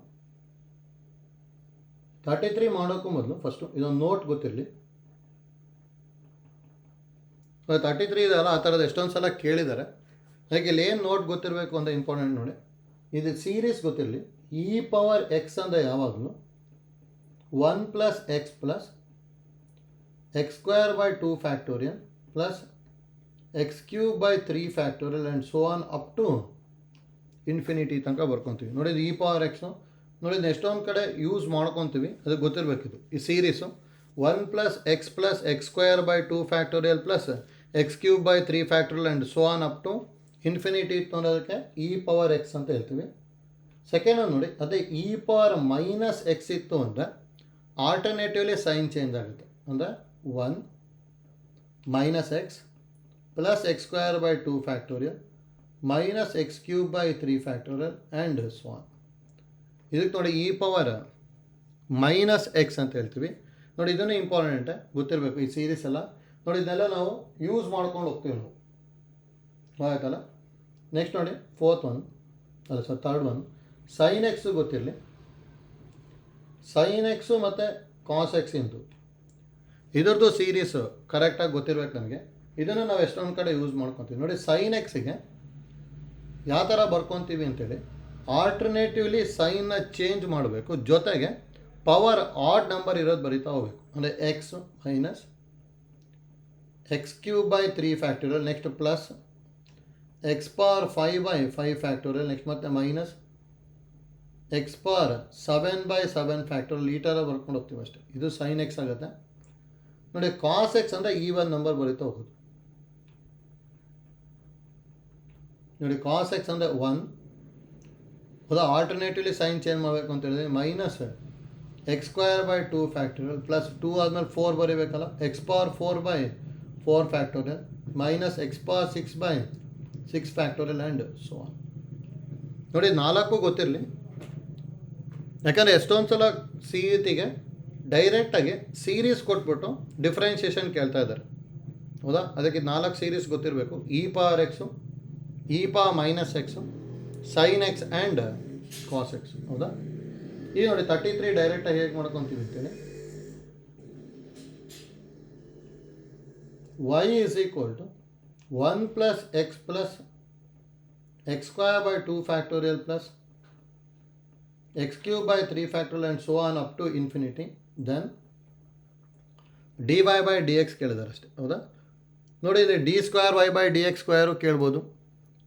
[SPEAKER 1] 33 ಮಾಡೋಕ್ಕೂ ಮೊದಲು ಫಸ್ಟು ಇದೊಂದು ನೋಟ್ ಗೊತ್ತಿರಲಿ. 33 ಇದೆಯಲ್ಲ, ಆ ಥರದ್ದು ಎಷ್ಟೊಂದು ಸಲ ಕೇಳಿದ್ದಾರೆ. ಹಾಗೆ ಇಲ್ಲಿ ಏನು ನೋಟ್ ಗೊತ್ತಿರಬೇಕು ಅಂತ ಇಂಪಾರ್ಟೆಂಟ್ ನೋಡಿ. ಇದು ಸೀರೀಸ್ ಗೊತ್ತಿರಲಿ. ಇ ಪವರ್ ಎಕ್ಸ್ ಅಂದರೆ ಯಾವಾಗಲೂ 1 plus x plus x square by 2 factorial plus x cube by 3 factorial and so on up to infinity ತನಕ ಬರ್ಕೊತೀವಿ. ನೋಡಿ ಇದು ಇ ಪವರ್ ಎಕ್ಸು. ನೋಡಿ ಇದು ಎಷ್ಟೊಂದು ಕಡೆ ಯೂಸ್ ಮಾಡ್ಕೊತೀವಿ, ಅದು ಗೊತ್ತಿರಬೇಕಿದು. ಈ series 1 plus x square by 2 factorial plus x cube by 3 factorial and so on up to infinity ಇತ್ತು ಅನ್ನೋದಕ್ಕೆ ಇ ಪವರ್ ಎಕ್ಸ್ ಅಂತ ಹೇಳ್ತೀವಿ. ಸೆಕೆಂಡ್ ನೋಡಿ, ಅದೇ ಇ ಪವರ್ ಮೈನಸ್ ಎಕ್ಸ್ ಇತ್ತು ಅಂದರೆ ಆಲ್ಟರ್ನೇಟಿವ್ಲಿ ಸೈನ್ ಚೇಂಜ್ ಆಗುತ್ತೆ. ಅಂದರೆ 1 minus X plus x square by 2 factorial minus x cube by 3 factorial and so on. ಇದಕ್ಕೆ ನೋಡಿ ಇ ಪವರ್ ಮೈನಸ್ ಎಕ್ಸ್ ಅಂತ ಹೇಳ್ತೀವಿ. ನೋಡಿ ಇದನ್ನು ಇಂಪಾರ್ಟೆಂಟೇ ಗೊತ್ತಿರಬೇಕು ಈ ಸೀರೀಸ್ ಎಲ್ಲ. ನೋಡಿ ಇದನ್ನೆಲ್ಲ ನಾವು ಯೂಸ್ ಮಾಡ್ಕೊಂಡು ಹೋಗ್ತೀವಿ ನಾವು, ಆಯ್ತಲ್ಲ. ನೆಕ್ಸ್ಟ್ ನೋಡಿ ಥರ್ಡ್ ಒನ್ ಸೈನ್ ಎಕ್ಸು ಗೊತ್ತಿರಲಿ. ಸೈನ್ ಎಕ್ಸು ಮತ್ತು ಕಾಸ್ ಎಕ್ಸ್ ಇಂಟು ಇದ್ರದ್ದು ಸೀರೀಸು ಕರೆಕ್ಟಾಗಿ ಗೊತ್ತಿರ್ಬೇಕು ನಮಗೆ. ಇದನ್ನು ನಾವು ಎಷ್ಟೊಂದು ಕಡೆ ಯೂಸ್ ಮಾಡ್ಕೊತೀವಿ. ನೋಡಿ ಸೈನ್ ಎಕ್ಸಿಗೆ ಯಾವ ಥರ ಬರ್ಕೊತೀವಿ ಅಂತೇಳಿ ಆಲ್ಟರ್ನೇಟಿವ್ಲಿ ಸೈನ್ನ ಚೇಂಜ್ ಮಾಡಬೇಕು, ಜೊತೆಗೆ ಪವರ್ ಆಡ್ ನಂಬರ್ ಇರೋದು ಬರೀತಾ ಹೋಗ್ಬೇಕು. ಅಂದರೆ x minus x cube by 3 factorial, next plus x power 5 by 5 factorial, next ಮತ್ತೆ minus x power 7 by 7 factorial. ಈ ಥರ ಬರ್ಕೊಂಡು ಹೋಗ್ತೀವಿ ಅಷ್ಟೇ. ಇದು ಸೈನ್ ಎಕ್ಸ್ ಆಗುತ್ತೆ. ನೋಡಿ ಕಾಸ್ ಎಕ್ಸ್ ಅಂದರೆ ಈವನ್ ನಂಬರ್ ಬರೀತಾ ಹೋಗೋದು. ನೋಡಿ ಕಾಸ್ ಎಕ್ಸ್ ಅಂದರೆ 1, ಹೌದಾ? ಆಲ್ಟರ್ನೇಟಿವ್ಲಿ ಸೈನ್ ಚೇಂಜ್ ಮಾಡಬೇಕು ಅಂತ ಹೇಳಿದ್ರೆ minus x square by 2 factorial plus 2 ಆದಮೇಲೆ 4 ಬರೀಬೇಕಲ್ಲ, x power 4 by 4 factorial minus x power 6 by 6 factorial and so on. ನೋಡಿ 4 ಗೊತ್ತಿರಲಿ, ಯಾಕಂದರೆ ಎಷ್ಟೊಂದು ಸಲ ಸಿ ಇ ಟಿಗೆ ಡೈರೆಕ್ಟಾಗಿ ಸೀರೀಸ್ ಕೊಟ್ಬಿಟ್ಟು ಡಿಫ್ರೆನ್ಷಿಯೇಷನ್ ಕೇಳ್ತಾ ಇದ್ದಾರೆ, ಹೌದಾ? ಅದಕ್ಕೆ 4 ಸೀರೀಸ್ ಗೊತ್ತಿರಬೇಕು. E power x, e power minus x, sine x and cos x, ಹೌದಾ? ಈಗ ನೋಡಿ 33 ಡೈರೆಕ್ಟಾಗಿ ಹೇಗೆ ಮಾಡ್ಕೊತೀವಿ ಅಂತೇಳಿ, y is equal to 1 plus x square by 2 factorial plus x cube by 3 factorial and so on up to infinity, then dy by dx ಕೇಳಿದಾರೆ ಅಷ್ಟೇ, ಹೌದಾ? ನೋಡಿ ಇಲ್ಲಿ d square y by d x square ಕೇಳ್ಬೋದು,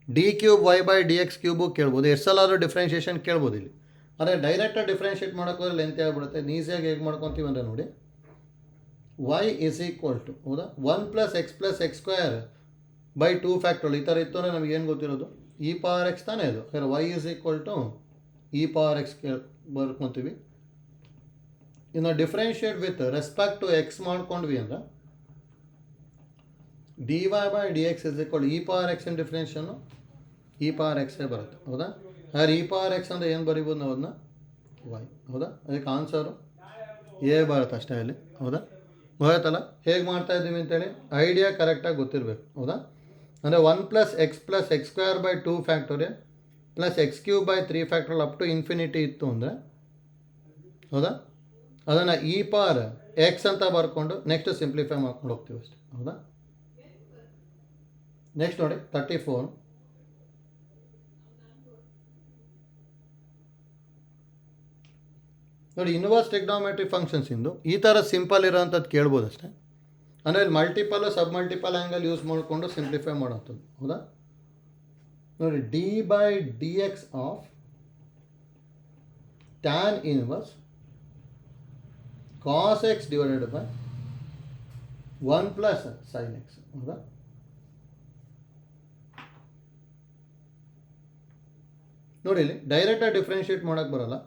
[SPEAKER 1] d cube y by d x cube ಕೇಳ್ಬೋದು, ಎಷ್ಟು ಸಲ ಆದರೂ ಡಿಫ್ರೆನ್ಷಿಯೇಷನ್ ಕೇಳ್ಬೋದು ಇಲ್ಲಿ. ಆದರೆ ಡೈರೆಕ್ಟಾಗಿ ಡಿಫ್ರೆನ್ಷಿಯೇಟ್ ಮಾಡೋಕ್ಕೋದ್ರೆ ಲೆಂತ್ ಆಗಿಬಿಡುತ್ತೆ. ಈಸಿಯಾಗಿ ಹೇಗೆ ಮಾಡ್ಕೊತೀವಿ ಅಂದರೆ ನೋಡಿ, y is equal to, ಹೌದಾ, 1 plus x square by 2 factorial ಈ ಥರ ಇತ್ತು ಅಂದರೆ ನಮಗೆ ಏನು ಗೊತ್ತಿರೋದು, ಇ ಪವರ್ ಎಕ್ಸ್ ತಾನೇ ಇದು. y is equal to e power x ಬರ್ಕೊತೀವಿ. ಇನ್ನು differentiate with respect to x ಮಾಡ್ಕೊಂಡ್ವಿ ಅಂದ್ರೆ d y by d x is equal e power ಎಕ್ಸಿನ ಡಿಫ್ರೆನ್ಷನ್ನು ಇ ಪವರ್ ಎಕ್ಸೇ ಬರುತ್ತೆ, ಹೌದಾ? ಯಾರು ಇ ಪವರ್ ಎಕ್ಸ್ ಅಂದರೆ ಏನು ಬರಿಬೋದು ನಾವು ಅದನ್ನ, ವೈ, ಹೌದಾ? ಅದಕ್ಕೆ ಆನ್ಸರು ಎ ಬರುತ್ತೆ ಅಷ್ಟೇ ಇಲ್ಲಿ, ಹೌದಾ? ಗೊತ್ತಾಯ್ತಲ್ಲ ಹೇಗೆ ಮಾಡ್ತಾ ಇದ್ದೀವಿ ಅಂತೇಳಿ, ಐಡಿಯಾ ಕರೆಕ್ಟಾಗಿ ಗೊತ್ತಿರಬೇಕು, ಹೌದಾ? ಅಂದರೆ 1 plus x square by 2 factorial plus x cube by 3 factorial up to infinity ಇತ್ತು ಅಂದರೆ, ಹೌದಾ, ಅದನ್ನು ಇ ಪವರ್ ಎಕ್ಸ್ ಅಂತ ಬರ್ಕೊಂಡು ನೆಕ್ಸ್ಟ್ ಸಿಂಪ್ಲಿಫೈ ಮಾಡ್ಕೊಂಡು ಹೋಗ್ತೀವಿ ಅಷ್ಟೇ, ಹೌದಾ? ನೆಕ್ಸ್ಟ್ ನೋಡಿ 34. ನೋಡಿ ಇನ್ವರ್ಸ್ ಟ್ರಿಗ್ನೋಮೆಟ್ರಿ ಫಂಕ್ಷನ್ಸ್ ಇಂದು ಈ ಥರ ಸಿಂಪಲ್ ಇರೋಂಥದ್ದು ಕೇಳ್ಬೋದು ಅಷ್ಟೇ. ಅಂದರೆ ಇಲ್ಲಿ multiple sub multiple angle use ಮಾಡಿಕೊಂಡು ಸಿಂಪ್ಲಿಫೈ ಮಾಡೋಂಥದ್ದು, ಹೌದಾ? ನೋಡಿ d by d x of tan inverse cos x divided by 1 plus sine x, ಹೌದಾ? ನೋಡಿ ಇಲ್ಲಿ ಡೈರೆಕ್ಟಾಗಿ ಡಿಫ್ರೆನ್ಷಿಯೇಟ್ ಮಾಡೋಕ್ಕೆ ಬರೋಲ್ಲ,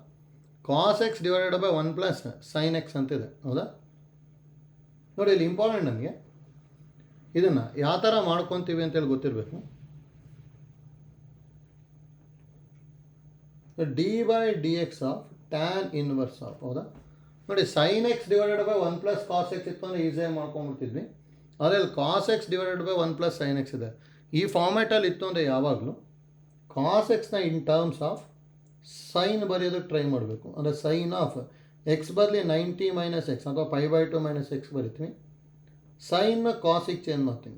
[SPEAKER 1] cos x divided by 1 plus sine x ಅಂತಿದೆ, ಹೌದಾ? ನೋಡಿ ಇಲ್ಲಿ ಇಂಪಾರ್ಟೆಂಟ್ ನಮಗೆ ಇದನ್ನು ಯಾವ ಥರ ಮಾಡ್ಕೊತೀವಿ ಅಂತೇಳಿ ಗೊತ್ತಿರಬೇಕು. D by d x of tan inverse of, ಹೌದಾ? ನೋಡಿ sine x divided by 1 plus cos x ಇತ್ತು ಅಂದರೆ ಈಸಿಯಾಗಿ ಮಾಡ್ಕೊಂಡ್ಬಿಡ್ತಿದ್ವಿ. ಅದರಲ್ಲಿ cos x divided by 1 plus sine x ಇದೆ. ಈ ಫಾರ್ಮ್ಯಾಟಲ್ಲಿ ಇತ್ತು ಅಂದರೆ ಯಾವಾಗಲೂ ಕಾಸ್ ಎಕ್ಸ್ನ ಇನ್ ಟರ್ಮ್ಸ್ ಆಫ್ ಸೈನ್ ಬರೆಯೋದಕ್ಕೆ ಟ್ರೈ ಮಾಡಬೇಕು. ಅಂದರೆ ಸೈನ್ ಆಫ್ ಎಕ್ಸ್ ಬದಲಿ 90 ಮೈನಸ್ ಎಕ್ಸ್ ಅಥವಾ ಪೈ ಬೈ 2 ಮೈನಸ್ ಎಕ್ಸ್ ಬರಿತೀವಿ. ಸೈನ್ನ ಕಾಸಿಗೆ ಚೇಂಜ್ ಮಾಡ್ತೀವಿ.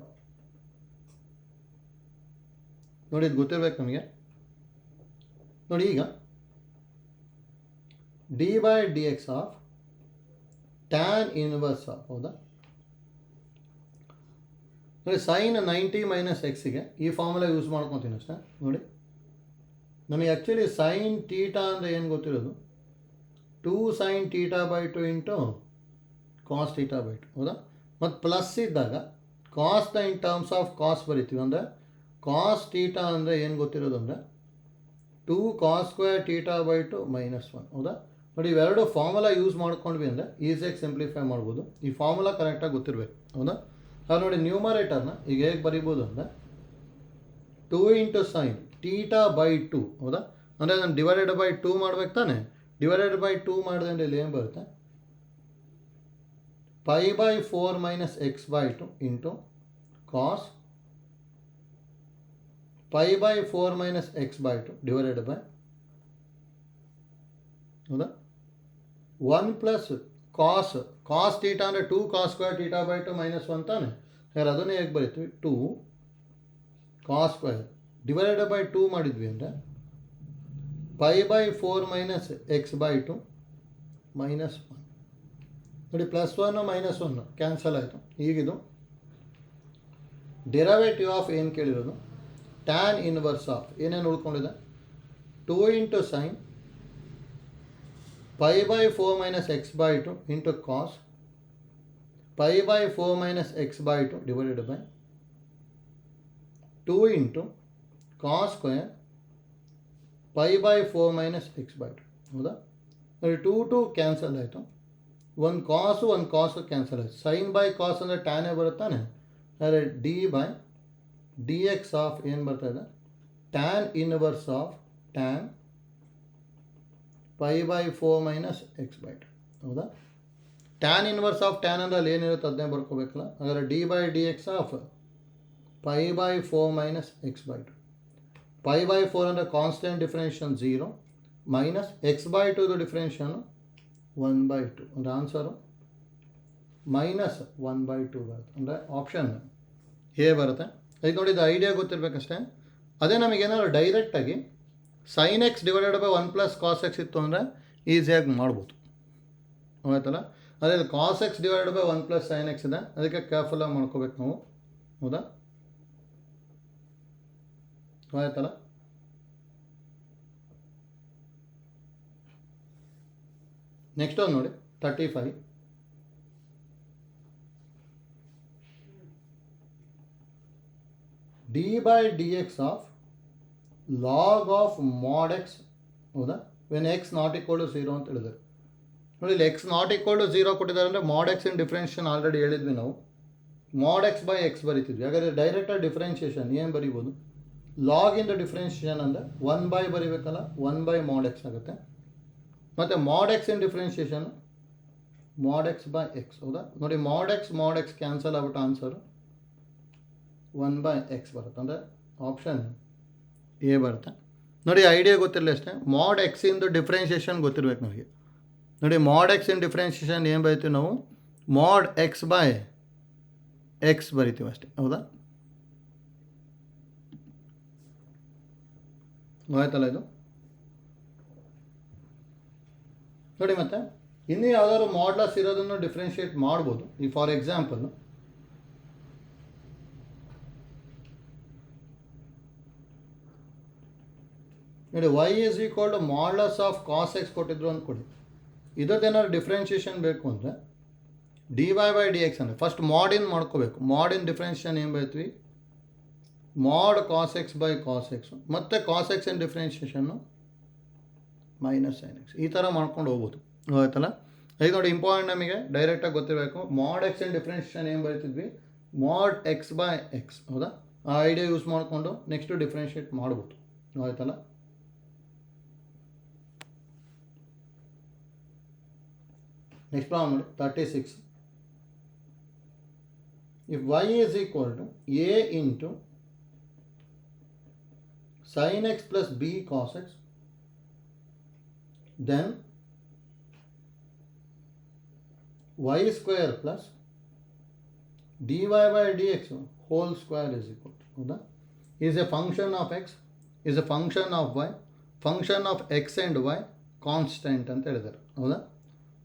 [SPEAKER 1] ನೋಡಿ ಇದು ಗೊತ್ತಿರ್ಬೇಕು ನಮಗೆ. ನೋಡಿ ಈಗ D by d x of tan inverse of, ಹೌದಾ? ನೋಡಿ ಸೈನ್ 90 ಮೈನಸ್ ಎಕ್ಸಿಗೆ ಈ ಫಾರ್ಮುಲಾ ಯೂಸ್ ಮಾಡ್ಕೊತೀನಿ ಅಷ್ಟೇ. ನೋಡಿ ನಮಗೆ ಆ್ಯಕ್ಚುಲಿ ಸೈನ್ ಟೀಟಾ ಅಂದರೆ ಏನು ಗೊತ್ತಿರೋದು, 2 sine theta by 2 into cos theta by 2, ಹೌದಾ? ಮತ್ತು ಪ್ಲಸ್ ಇದ್ದಾಗ ಕಾಸ್ನ ಇನ್ ಟರ್ಮ್ಸ್ ಆಫ್ ಕಾಸ್ ಬರಿತೀವಿ. ಅಂದರೆ ಕಾಸ್ ಟೀಟಾ ಅಂದರೆ ಏನು ಗೊತ್ತಿರೋದು ಅಂದರೆ 2 cos square theta by 2 minus 1, ಹೌದಾ? ನೋಡಿ ಇವೆರಡು ಫಾರ್ಮುಲಾ ಯೂಸ್ ಮಾಡ್ಕೊಂಡ್ವಿ ಅಂದರೆ ಈಸಿಯಾಗಿ ಸಿಂಪ್ಲಿಫೈ ಮಾಡ್ಬೋದು. ಈ ಫಾರ್ಮುಲಾ ಕರೆಕ್ಟಾಗಿ ಗೊತ್ತಿರಬೇಕು, ಹೌದಾ? ಅದು ನೋಡಿ ನ್ಯೂಮರೇಟರ್ನ ಈಗ ಹೇಗೆ ಬರಿಬೋದು ಅಂದರೆ 2 ಇಂಟು ಸೈನ್ ಟೀಟಾ ಬೈ 2, ಹೌದಾ? ಅಂದರೆ ನಾನು ಡಿವೈಡೆಡ್ ಬೈ 2 ಮಾಡ್ಬೇಕು ತಾನೆ. ಡಿವೈಡೆಡ್ ಬೈ 2 ಮಾಡಿದೆ ಅಂದರೆ ಇಲ್ಲಿ ಏನು ಬರುತ್ತೆ, pi by 4 minus x by 2 into cos pi by 4 minus x by 2 divided by, ಹೌದಾ, 1 ಪ್ಲಸ್ ಕಾಸ್ ಟೀಟಾ ಅಂದರೆ 2 cos square theta by 2 minus 1 ತಾನೆ. ಯಾರು ಅದನ್ನೇ ಹೇಗೆ ಬರೀತೀವಿ, 2 ಕಾಸ್ ಸ್ಕ್ವೇರ್ ಡಿವೈಡೆಡ್ ಬೈ 2 ಮಾಡಿದ್ವಿ ಅಂದರೆ pi by 4 minus x by 2 minus 1. ನೋಡಿ ಪ್ಲಸ್ 1 ಮೈನಸ್ 1 ಕ್ಯಾನ್ಸಲ್ ಆಯಿತು. ಈಗಿದು ಡೆರಿವೇಟಿವ್ ಆಫ್ ಏನು ಕೇಳಿರೋದು, ಟ್ಯಾನ್ ಇನ್ವರ್ಸ್ ಆಫ್ ಏನೇನು ಉಳ್ಕೊಂಡಿದೆ, 2 into sine pi by 4 minus x by 2 into cos pi by 4 minus x by 2 divided by 2 into cos square pi by 4 minus x by 2, ಹೌದಾ? ನೋಡಿ 2 2 ಕ್ಯಾನ್ಸಲ್ ಆಯಿತು, ಒಂದು ಕಾಸು ಕ್ಯಾನ್ಸಲ್ ಆಯಿತು. ಸೈನ್ ಬೈ ಕಾಸ್ ಅಂದರೆ ಟ್ಯಾನೇ ಬರುತ್ತಾನೆ, ಅದೇ d by d x of ಏನು ಬರ್ತಾ ಇದೆ, tan inverse of tan pi by 4 minus x by 2. ಹೌದಾ? ಟ್ಯಾನ್ ಇನ್ವರ್ಸ್ ಆಫ್ ಟ್ಯಾನ್ ಅಂದರೆ ಅಲ್ಲಿ ಏನಿರುತ್ತೆ ಅದನ್ನೇ ಬರ್ಕೋಬೇಕಲ್ಲ. ಹಾಗಾದರೆ d by d x of pi by 4 minus x by 2. Pi by 4 ಅಂದರೆ constant differentiation 0 minus x by 2 differentiation 1/2. ಅಂದರೆ ಆನ್ಸರು ಮೈನಸ್ 1/2 ಬರುತ್ತೆ. ಅಂದರೆ ಆಪ್ಷನ್ ಎ ಬರುತ್ತೆ. ಇದು ನೋಡಿ, ಇದು ಐಡಿಯಾ ಗೊತ್ತಿರಬೇಕಷ್ಟೇ. ಅದೇ ನಮಗೇನಾದ್ರು ಡೈರೆಕ್ಟಾಗಿ sine x divided by 1 plus cos x ಇತ್ತು ಅಂದರೆ ಈಸಿಯಾಗಿ ಮಾಡ್ಬೋದು, ಆಯ್ತಲ್ಲ. ಅದೇ cos x divided by 1 plus sine x ಇದೆ, ಅದಕ್ಕೆ ಕೇರ್ಫುಲ್ಲಾಗಿ ಮಾಡ್ಕೋಬೇಕು ನಾವು. ಹೌದಾ? ಆಯ್ತಲ್ಲ. ನೆಕ್ಸ್ಟ್ ಒಂದು ನೋಡಿ 35. D by d x of log of mod x. ಹೌದಾ? When x not equal to 0 ಅಂತ ಹೇಳಿದ್ದಾರೆ. ನೋಡಿ, ಇಲ್ಲಿ ಎಕ್ಸ್ ನಾಟ್ ಈಕ್ವಲ್ ಟು 0 ಕೊಟ್ಟಿದ್ದಾರೆ ಅಂದರೆ ಮಾಡ್ ಎಕ್ಸ್ ಇನ್ ಡಿಫ್ರೆನ್ಷಿಯೇಷನ್ ಆಲ್ರೆಡಿ ಹೇಳಿದ್ವಿ ನಾವು, ಮಾಡ್ ಎಕ್ಸ್ ಬೈ ಎಕ್ಸ್ ಬರಿತಿದ್ವಿ. ಹಾಗಾದರೆ ಡೈರೆಕ್ಟಾಗಿ ಡಿಫ್ರೆನ್ಷಿಯೇಷನ್ ಏನು ಬರಿಬೋದು, ಲಾಗ್ ಇಂದ ಡಿಫ್ರೆನ್ಷಿಯೇಷನ್ ಅಂದರೆ 1 ಬೈ ಬರಿಬೇಕಲ್ಲ, 1 ಬೈ ಮಾಡ್ ಎಕ್ಸ್ ಆಗುತ್ತೆ. ಮತ್ತು ಮಾಡ್ ಎಕ್ಸ್ ಇನ್ ಡಿಫ್ರೆನ್ಷಿಯೇಷನ್ ಮಾಡ್ ಎಕ್ಸ್ ಬೈ ಎಕ್ಸ್. ಹೌದಾ? ನೋಡಿ, ಮಾಡ್ ಎಕ್ಸ್ ಕ್ಯಾನ್ಸಲ್ ಆಗ್ಬಿಟ್ಟು ಆನ್ಸರು 1 ಬೈ ಎಕ್ಸ್ ಬರುತ್ತೆ. ಅಂದರೆ ಆಪ್ಷನ್ ಎ ಬರುತ್ತೆ. ನೋಡಿ, ಐಡಿಯಾ ಗೊತ್ತಿರಲಿ ಅಷ್ಟೇ. ಮಾಡ್ ಎಕ್ಸ್ ಇಂದು ಡಿಫ್ರೆನ್ಷಿಯೇಷನ್ ಗೊತ್ತಿರಬೇಕು ನಮಗೆ. ನೋಡಿ, ಮಾಡ್ ಎಕ್ಸ್ ಇನ್ ಡಿಫ್ರೆನ್ಷಿಯೇಷನ್ ಏನು ಬರಿತೀವಿ ನಾವು, ಮಾಡ್ ಎಕ್ಸ್ ಬೈ ಎಕ್ಸ್ ಬರಿತೀವಿ ಅಷ್ಟೇ. ಹೌದಾ? ಆಯ್ತಲ್ಲ ಇದು. ನೋಡಿ, ಮತ್ತೆ ಇನ್ನೂ ಯಾವ್ದಾದ್ರು ಮಾಡ್ಲಸ್ ಇರೋದನ್ನು ಡಿಫ್ರೆನ್ಷಿಯೇಟ್ ಮಾಡ್ಬೋದು. ಈ ಫಾರ್ ಎಕ್ಸಾಂಪಲ್ ನೋಡಿ, y is equal to modulus of cos x ಕೊಟ್ಟಿದ್ರು ಅಂದ್ಕೊಡಿ. ಇದರದ್ದೇನಾದ್ರು ಡಿಫ್ರೆನ್ಷಿಯೇಷನ್ ಬೇಕು ಅಂದರೆ d y by d x ಅಂದರೆ ಫಸ್ಟ್ ಮಾಡಿನ್ ಮಾಡ್ಕೋಬೇಕು. ಮಾಡಿನ್ ಡಿಫ್ರೆನ್ಷಿಯೇಷನ್ ಏನು ಬರ್ತೀವಿ, mod cos x by cos x, ಮತ್ತು cos x in differentiation minus sine x. ಈ ಥರ ಮಾಡ್ಕೊಂಡು ಹೋಗ್ಬೋದು. ಆಯ್ತಲ್ಲ. ಈಗ ನೋಡಿ, ಇಂಪಾರ್ಟೆಂಟ್ ನಮಗೆ ಡೈರೆಕ್ಟಾಗಿ ಗೊತ್ತಿರಬೇಕು. ಮಾಡ್ ಎಕ್ಸ್ ಇನ್ ಡಿಫ್ರೆನ್ಷಿಯೇಷನ್ ಏನು ಬರೀತಿದ್ವಿ, ಮಾಡ್ ಎಕ್ಸ್ ಬೈ ಎಕ್ಸ್. ಹೌದಾ? ಆ ಐಡಿಯಾ ಯೂಸ್ ಮಾಡಿಕೊಂಡು ನೆಕ್ಸ್ಟು ಡಿಫ್ರೆನ್ಷಿಯೇಟ್ ಮಾಡ್ಬೋದು. ಆಯ್ತಲ್ಲ. ನೆಕ್ಸ್ಟ್ ಪ್ರಾಬ್ಲಮ್ ನೋಡಿ 36. If y is equal to a into sin x plus b cos x, then y square plus dy by dx whole square is equal to, ಹೌದಾ, is a function of x, is a function of y, function of x and y constant ಅಂತ ಹೇಳಿದ್ದಾರೆ. ಹೌದಾ?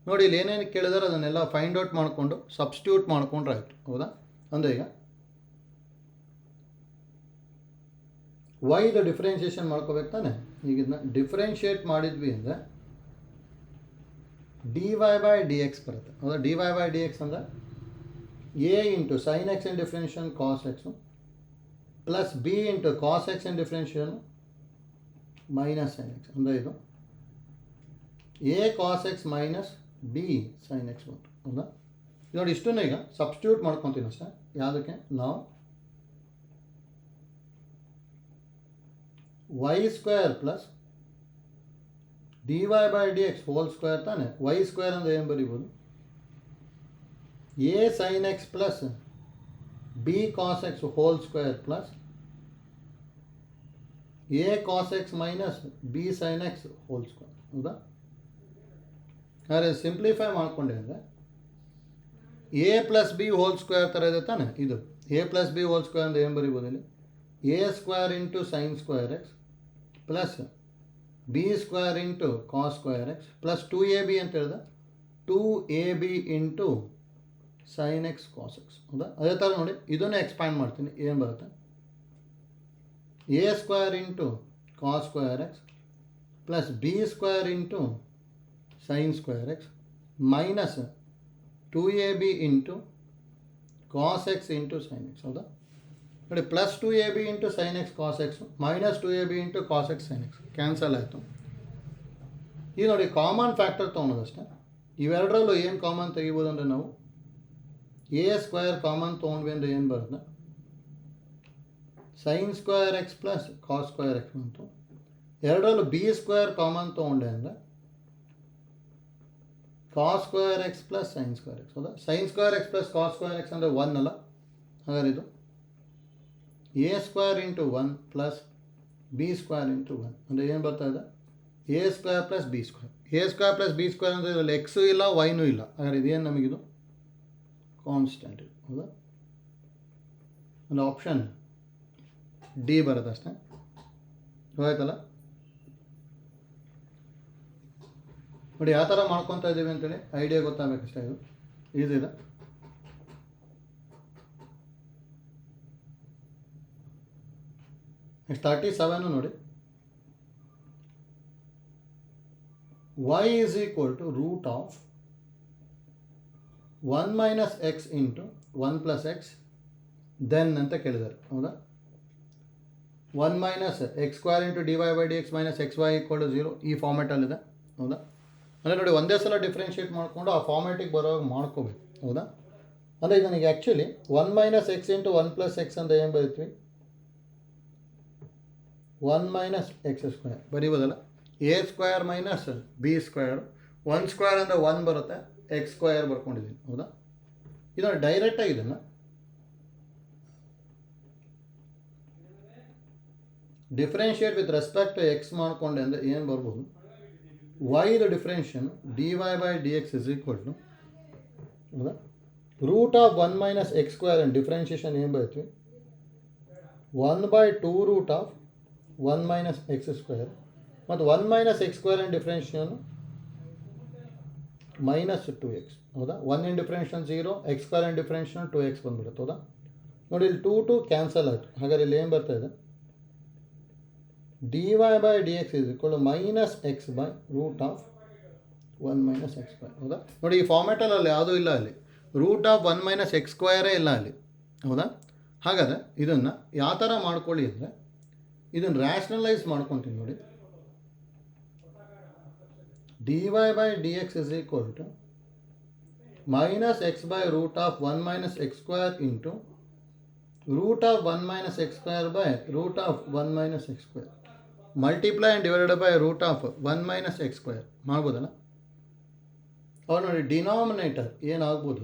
[SPEAKER 1] ನೋಡಿ, ಇಲ್ಲಿ ಏನೇನು ಕೇಳಿದಾರೆ ಅದನ್ನೆಲ್ಲ ಫೈಂಡ್ ಔಟ್ ಮಾಡಿಕೊಂಡು ಸಬ್ಸ್ಟಿಟ್ಯೂಟ್ ಮಾಡ್ಕೊಂಡ್ರೆ ಆಯಿತು. ಹೌದಾ? ಅಂದರೆ ಈಗ ವೈದು ಡಿಫ್ರೆನ್ಷಿಯೇಷನ್ ಮಾಡ್ಕೋಬೇಕು ತಾನೆ. ಈಗ ಇದನ್ನ ಡಿಫ್ರೆನ್ಷಿಯೇಟ್ ಮಾಡಿದ್ವಿ ಅಂದರೆ d y by d x ಬರುತ್ತೆ. ಹೌದಾ? D y by d x ಅಂದರೆ a into sine x in differentiation cos x plus b into cos x in differentiation minus sine x. ಅಂದರೆ ಇದು a cos x minus b sine x ಬಂತು. ಹೌದಾ? ನೋಡಿ, ಇಷ್ಟನ್ನು ಈಗ ಸಬ್ಸ್ಟಿಟ್ಯೂಟ್ ಮಾಡ್ಕೊತೀನಿ ಅಷ್ಟೇ. ಯಾವುದಕ್ಕೆ, ನಾವು y square plus d y by d x whole square ತಾನೆ. ವೈ ಸ್ಕ್ವೇರ್ ಅಂದರೆ ಏನು ಬರೀಬೋದು, a sine x plus b cos x whole square plus a cos x minus b sine x whole square. ಹೌದಾ? ಆದರೆ ಸಿಂಪ್ಲಿಫೈ ಮಾಡಿಕೊಂಡೆ ಅಂದರೆ a plus b whole square ಥರ ಇದೆ ತಾನೆ. ಇದು a plus b whole square ಅಂದರೆ ಏನು ಬರೀಬೋದು ಇಲ್ಲಿ, a square into sine square x plus b square into cos square x plus 2ab ಅಂತ ಹೇಳಿದೆ, 2ab into sine x cos x. ಹೌದಾ? ಅದೇ ಥರ ನೋಡಿ, ಇದನ್ನೇ ಎಕ್ಸ್ಪ್ಯಾಂಡ್ ಮಾಡ್ತೀನಿ. ಏನು ಬರುತ್ತೆ, a square into cos square x plus b square into sine square x minus 2ab into cos x into sine x. ಹೌದಾ? ನೋಡಿ, plus 2ab into sine x cos x minus 2ab into cos x sine x cancel ಆಯಿತು. ಈಗ ನೋಡಿ ಕಾಮನ್ ಫ್ಯಾಕ್ಟರ್ ತೊಗೊಳೋದಷ್ಟೇ. ಇವೆರಡರಲ್ಲೂ ಏನು ಕಾಮನ್ ತೆಗಿಬೋದು ಅಂದರೆ ನಾವು ಎ ಸ್ಕ್ವೇರ್ ಕಾಮನ್ ತೊಗೊಂಡ್ವಿ ಅಂದರೆ ಏನು ಬರುತ್ತೆ, sine square x plus cos square x ಬಂತು. ಎರಡರಲ್ಲೂ ಬಿ ಸ್ಕ್ವೇರ್ ಕಾಮನ್ ತೊಗೊಂಡೆ ಅಂದರೆ cos square x plus sine square x. ಹೌದಾ, sine square x plus cos square x ಅಂದರೆ 1 ಅಲ್ಲ. ಹಾಗಾದ್ರೆ ಇದು a square into 1 plus b square into 1 ಅಂದರೆ ಏನು ಬರ್ತಾ ಇದೆ, a square plus b square. A square plus b square ಅಂದರೆ ಇದರಲ್ಲಿ ಎಕ್ಸು ಇಲ್ಲ ವೈನೂ ಇಲ್ಲ. ಹಾಗಾದ್ರೆ ಇದೇನು ನಮಗಿದು ಕಾನ್ಸ್ಟೆಂಟ್. ಹೌದಾ, ಒಂದು ಆಪ್ಷನ್ ಡಿ ಬರುತ್ತೆ ಅಷ್ಟೇ. ಹೋಯ್ತಲ್ಲ ನೋಡಿ, ಯಾವ ಥರ ಮಾಡ್ಕೊತಾ ಇದ್ದೀವಿ ಅಂತೇಳಿ ಐಡಿಯಾ ಗೊತ್ತಾಗಬೇಕಷ್ಟೇ. ಇದು ಈಸಿ ಇದೆ. ನೆಕ್ಸ್ಟ್ 37 ನೋಡಿ, y is equal to root of 1 minus x into 1 plus x then ಅಂತ ಕೇಳಿದ್ದಾರೆ. ಹೌದಾ, 1 minus x square into dy by dx minus xy equal to 0 ಈ ಫಾರ್ಮೆಟಲ್ಲಿದೆ. ಹೌದಾ, ಅಂದರೆ ನೋಡಿ ಒಂದೇ ಸಲ ಡಿಫ್ರೆನ್ಷಿಯೇಟ್ ಮಾಡಿಕೊಂಡು ಆ ಫಾರ್ಮೆಟಿಗೆ ಬರೋವಾಗ ಮಾಡ್ಕೋಬೇಕು. ಹೌದಾ, ಅಂದರೆ ಈಗ ನನಗೆ actually 1 minus x into 1 plus x ಅಂತ ಏನು ಬರೀತೀವಿ, 1 minus x ಸ್ಕ್ವೇರ್ ಬರೀಬೋದಲ್ಲ. A square minus b square, 1 square ಅಂದರೆ 1 ಬರುತ್ತೆ, ಎಕ್ಸ್ ಸ್ಕ್ವೇರ್ ಬರ್ಕೊಂಡಿದ್ದೀನಿ. ಹೌದಾ, ಇದನ್ನು ಡೈರೆಕ್ಟಾಗಿ ಇದನ್ನು differentiate with respect to x ಮಾಡಿಕೊಂಡೆ ಅಂದರೆ ಏನು ಬರ್ಬೋದು, y the differentiation dy by dx is equal to, ಹೌದಾ, root of 1 minus x square and differentiation ಏನು ಬರೀತೀವಿ, 1/2 root of 1 minus x square ಮತ್ತು 1 minus x square and differentiation minus 2x. ಹೌದಾ, 1 in differentiation 0, x square and differentiation 2x ಬಂದ್ಬಿಡುತ್ತೆ. ಹೌದಾ, ನೋಡಿ ಇಲ್ಲಿ 2 ಕ್ಯಾನ್ಸಲ್ ಆಯಿತು. ಹಾಗಾದ್ರೆ ಇಲ್ಲಿ ಏನು ಬರ್ತಾ ಇದೆ, dy by dx is equal to minus x by root of 1 minus x square. ಹೌದಾ, ನೋಡಿ ಈ ಫಾರ್ಮ್ಯಾಟಲ್ಲಿ ಯಾವುದೂ ಇಲ್ಲ, ಅಲ್ಲಿ ರೂಟ್ ಆಫ್ 1 minus x ಸ್ಕ್ವೇರೇ ಇಲ್ಲ ಅಲ್ಲಿ. ಹೌದಾ, ಹಾಗಾದರೆ ಇದನ್ನು ಯಾವ ಥರ ಮಾಡ್ಕೊಳ್ಳಿ ಅಂದರೆ ಇದನ್ನು ರ್ಯಾಷನಲೈಸ್ ಮಾಡ್ಕೊತೀನಿ. ನೋಡಿ, dy by dx is equal to minus x by root of 1 minus x square into root of 1 minus x square by root of 1 minus x square multiply and divided by root of 1 minus x square ಮಾಡ್ಬೋದಲ್ಲ. ಅವ್ರು ನೋಡಿ ಡಿನಾಮಿನೇಟರ್ ಏನಾಗ್ಬೋದು,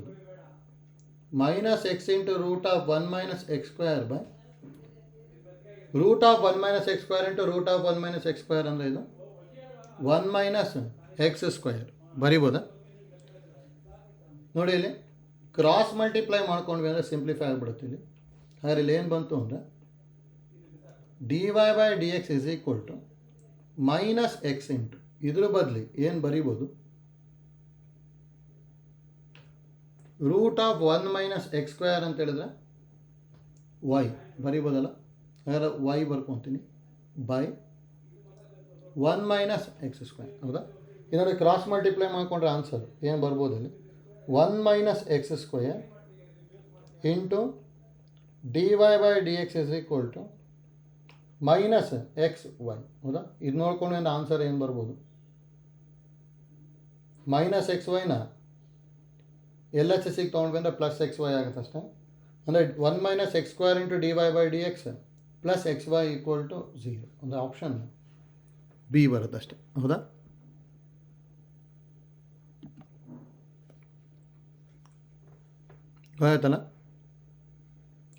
[SPEAKER 1] minus x into root of 1 minus x square by root of 1 minus x square into root of 1 minus x square ಅಂದರೆ ಇದು 1 minus x square ಬರಿಬೋದಾ. ನೋಡಿ ಇಲ್ಲಿ ಕ್ರಾಸ್ ಮಲ್ಟಿಪ್ಲೈ ಮಾಡ್ಕೊಂಡ್ವಿ ಅಂದರೆ ಸಿಂಪ್ಲಿಫೈ ಆಗಿಬಿಡುತ್ತೆ ಇಲ್ಲಿ. ಹಾಗಾದ್ರೆ ಇಲ್ಲಿ ಏನು ಬಂತು ಅಂದರೆ dy by dx is equal to minus x into ಇದ್ರ ಬದಲಿ ಏನು ಬರಿಬೋದು, root of 1 minus x square ಅಂತ ಹೇಳಿದ್ರೆ y ಬರಿಬೋದಲ್ಲ. ಹಾಗಾದ್ರೆ y ಬರ್ಕೊತೀನಿ by 1 minus x square. ಹೌದಾ, ಇದರಲ್ಲಿ ಕ್ರಾಸ್ ಮಲ್ಟಿಪ್ಲೈ ಮಾಡಿಕೊಂಡ್ರೆ ಆನ್ಸರ್ ಏನು ಬರ್ಬೋದು ಇಲ್ಲಿ, 1 minus x square into dy by dx is equal to minus x y. ಹೌದಾ, ಇದು ನೋಡ್ಕೊಂಡು ಆನ್ಸರ್ ಏನು ಬರ್ಬೋದು, ಮೈನಸ್ ಎಕ್ಸ್ ವೈನ ಎಲ್ ಎಚ್ ಎಸ್ಸಿಗೆ ತೊಗೊಂಡ್ವಿ ಅಂದರೆ ಪ್ಲಸ್ ಎಕ್ಸ್ ವೈ ಆಗುತ್ತೆ ಅಷ್ಟೇ. ಅಂದರೆ 1 minus x square into dy by dx plus x y equal to 0 ಅಂದರೆ ಆಪ್ಷನ್ ಬಿ ಬರುತ್ತೆ ಅಷ್ಟೇ. ಹೌದಾ, ಆಯ್ತಲ್ಲ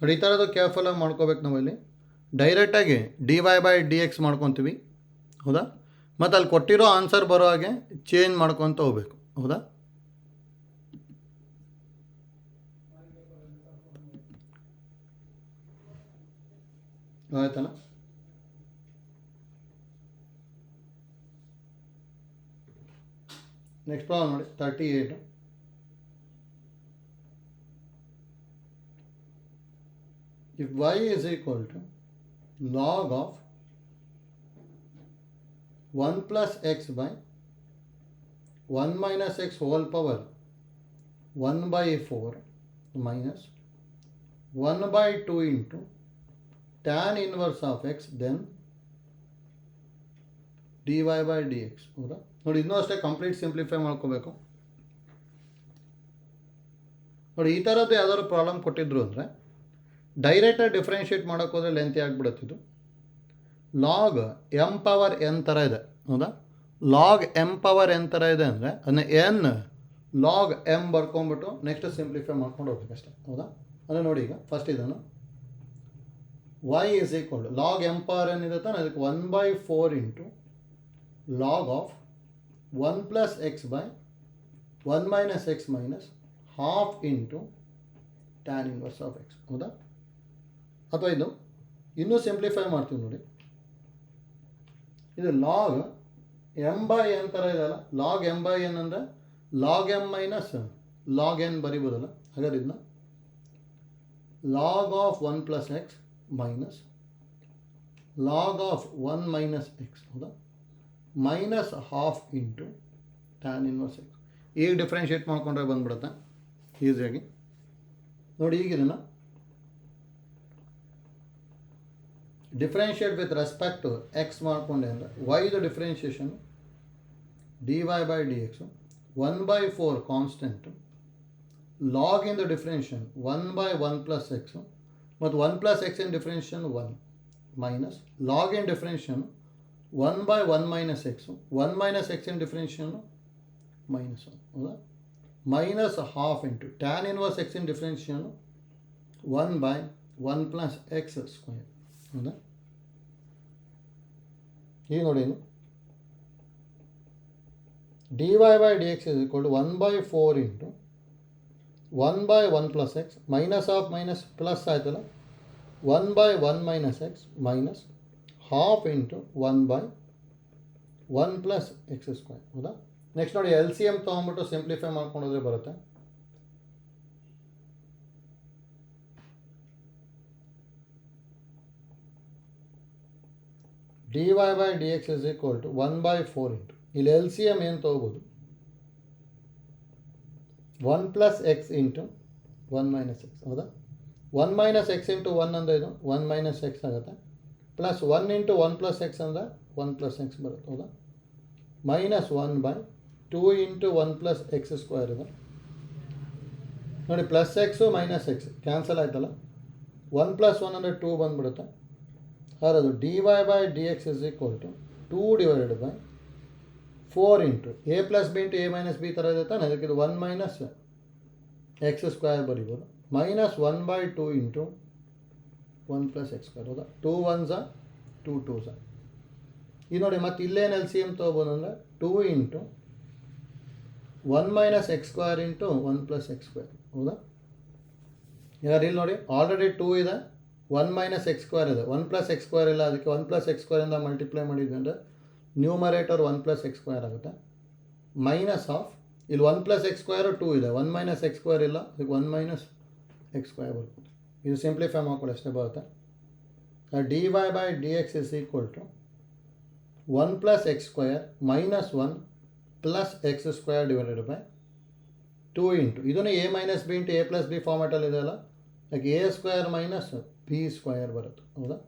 [SPEAKER 1] ನೋಡಿ, ಈ ಥರದ್ದು ಕೇರ್ಫುಲ್ಲಾಗಿ ಮಾಡ್ಕೋಬೇಕು ನಾವಿಲ್ಲಿ. ಡೈರೆಕ್ಟಾಗಿ dy by dx ಮಾಡ್ಕೊತೀವಿ. ಹೌದಾ, ಮತ್ತು ಅಲ್ಲಿ ಕೊಟ್ಟಿರೋ ಆನ್ಸರ್ ಬರೋ ಹಾಗೆ ಚೇಂಜ್ ಮಾಡ್ಕೊತ ಹೋಗ್ಬೇಕು. ಹೌದಾ, ಆಯ್ತಲ್ಲ. ನೆಕ್ಸ್ಟ್ ಪ್ರಾಬ್ಲಮ್ ನೋಡಿ 38. If y is equal to log of 1 plus x by 1 minus x whole power 1 by 4 minus 1 by 2 into tan inverse of x then dy by dx. ಹೌದಾ, ನೋಡಿ ಇನ್ನೂ ಅಷ್ಟೇ ಕಂಪ್ಲೀಟ್ ಸಿಂಪ್ಲಿಫೈ ಮಾಡ್ಕೋಬೇಕು. ನೋಡಿ ಈ ಥರದ್ದು ಯಾವ್ದಾದ್ರು ಪ್ರಾಬ್ಲಮ್ ಕೊಟ್ಟಿದ್ರು ಅಂದರೆ ಡೈರೆಕ್ಟಾಗಿ ಡಿಫ್ರೆನ್ಷಿಯೇಟ್ ಮಾಡೋಕ್ಕೆ ಹೋದರೆ ಲೆಂತಿ ಆಗಿಬಿಡುತ್ತಿದ್ದು. ಲಾಗ್ ಎಮ್ ಪವರ್ ಎನ್ ಥರ ಇದೆ, ಹೌದಾ? ಲಾಗ್ ಎಮ್ ಪವರ್ ಎನ್ ಥರ ಇದೆ ಅಂದರೆ ಅದನ್ನ ಎನ್ ಲಾಗ್ ಎಮ್ ಬರ್ಕೊಂಡ್ಬಿಟ್ಟು ನೆಕ್ಸ್ಟ್ ಸಿಂಪ್ಲಿಫೈ ಮಾಡ್ಕೊಂಡು ಹೋಗ್ಬೇಕಷ್ಟೆ, ಹೌದಾ? ಅಂದರೆ ನೋಡಿ ಈಗ ಫಸ್ಟ್ ಇದನ್ನು y is equal to log m power n ಇದೆ ತಾನೆ, ಅದಕ್ಕೆ 1/4 into log of 1 plus X by 1 minus X minus half into tan inverse of X, ಹೌದಾ? ಅಥವಾ ಇದು ಇನ್ನೂ ಸಿಂಪ್ಲಿಫೈ ಮಾಡ್ತೀವಿ ನೋಡಿ, ಇದು ಲಾಗ್ ಎಮ್ ಬೈ ಎನ್ ಥರ ಇದೆಯಲ್ಲ, ಲಾಗ್ ಎಮ್ ಬೈ ಎನ್ ಅಂದರೆ log m minus log n ಬರಿಬೋದಲ್ಲ, ಹಾಗಾದ್ರೆ ಇದನ್ನ log of 1 plus x minus log of 1 minus x, ಹೌದಾ? Minus half into tan inverse x. ಈಗ ಡಿಫ್ರೆನ್ಷಿಯೇಟ್ ಮಾಡ್ಕೊಂಡ್ರೆ ಬಂದ್ಬಿಡುತ್ತೆ ಈಸಿಯಾಗಿ. ನೋಡಿ ಈಗ ಇದನ್ನು differentiate with respect to x ಮಾಡಿಕೊಂಡೆ ಅಂದರೆ ವೈದು differentiation dy by d x 1/4 constant log in the differentiation 1/1 plus x ಮತ್ತು 1 plus x in ಡಿಫ್ರೆನ್ಷಿಯನ್ 1 minus log in differentiation 1/1 minus x 1 minus x in differentiation minus 1, ಹೌದಾ? Minus half into tan inverse x in differentiation 1/1 plus x square, ಹೌದಾ? ಈಗ ನೋಡಿ dy by dx is equal to 1/4 into 1/1 plus x minus of minus plus ಆಯ್ತಲ್ಲ 1/1 minus X minus half into 1/1 plus x square, ಹೌದಾ? ನೆಕ್ಸ್ಟ್ ನೋಡಿ ಎಲ್ ಸಿ ಎಮ್ ತೊಗೊಂಡ್ಬಿಟ್ಟು ಸಿಂಪ್ಲಿಫೈ ಮಾಡ್ಕೊಂಡೋದ್ರೆ ಬರುತ್ತೆ. dy by dx is equal to 1/4 into ಇಲ್ಲಿ ಎಲ್ ಸಿ ಎಮ್ ಏನು ತೊಗೋಬೋದು 1 plus X into 1 minus x, ಹೌದಾ? 1 ಮೈನಸ್ ಎಕ್ಸ್ ಇಂಟು 1 ಅಂದರೆ ಇದು 1 ಮೈನಸ್ ಎಕ್ಸ್ ಆಗುತ್ತೆ, ಪ್ಲಸ್ 1 ಇಂಟು 1 ಪ್ಲಸ್ ಎಕ್ಸ್ ಅಂದರೆ 1 ಪ್ಲಸ್ ಎಕ್ಸ್ ಬರುತ್ತೆ, ಹೌದಾ? Minus 1/2 into 1 plus x square ಇದೆ. ನೋಡಿ plus x minus x cancel ಆಯ್ತಲ್ಲ, 1 ಪ್ಲಸ್ 1 ಅಂದರೆ 2 ಬಂದುಬಿಡುತ್ತೆ. ಹಾಗಾದ್ರೆ dy by d x is equal to 2 divided by 4 into a plus b into a minus b ಥರ ಇದೆ ತಾನೆ, ಅದಕ್ಕೆ ಇದು 1 ಮೈನಸ್ ಎಕ್ಸ್ ಸ್ಕ್ವೇರ್ ಬರೀಬೋದು, minus 1/2 into 1 plus x square, ಹೌದಾ? 2 1s 2 2s. ಈಗ ನೋಡಿ ಮತ್ತೆ ಇಲ್ಲೇನು ಎಲ್ ಸಿ ಎಮ್ ತೊಗೋಬೋದು ಅಂದರೆ 2 into 1 minus x square into 1 plus x square, ಹೌದಾ? ಈಗ ಇಲ್ಲಿ ನೋಡಿ ಆಲ್ರೆಡಿ 2 ಇದೆ, 1 ಮೈನಸ್ ಎಕ್ಸ್ ಸ್ಕ್ವೇರ್ ಇದೆ, 1 ಪ್ಲಸ್ ಎಕ್ಸ್ ಸ್ಕ್ವೇರ್ ಇಲ್ಲ, ಅದಕ್ಕೆ 1 ಪ್ಲಸ್ ಎಕ್ಸ್ ಸ್ಕ್ವೇರಿಂದ ಮಲ್ಟಿಪ್ಲೈ ಮಾಡಿದ್ವಿ ಅಂದರೆ ನ್ಯೂಮರೇಟರ್ 1 ಪ್ಲಸ್ ಎಕ್ಸ್ ಸ್ಕ್ವೇರ್ ಆಗುತ್ತೆ, ಮೈನಸ್ ಆಫ್ ಇಲ್ಲಿ 1 ಪ್ಲಸ್ ಎಕ್ಸ್ ಸ್ಕ್ವೇರು 2 ಇದೆ, 1 ಮೈನಸ್ ಎಕ್ಸ್ ಸ್ಕ್ವೇರ್ ಇಲ್ಲ, ಅದಕ್ಕೆ 1 ಮೈನಸ್ ಎಕ್ಸ್ ಸ್ಕ್ವೇರ್ ಬರುತ್ತೆ. ಇದು ಸಿಂಪ್ಲಿಫೈ ಮಾಡ್ಕೊಳ್ಳಿ ಅಷ್ಟೇ ಬರುತ್ತೆ. dy by d x is equal to 1 plus x square minus 1 plus x square divided by 2 into ಇದನ್ನು a minus b into a plus b ಫಾರ್ಮೆಟಲ್ಲಿ ಇದೆಯಲ್ಲ, ಅದಕ್ಕೆ a square minus b square ಬರುತ್ತೆ, ಹೌದಾ?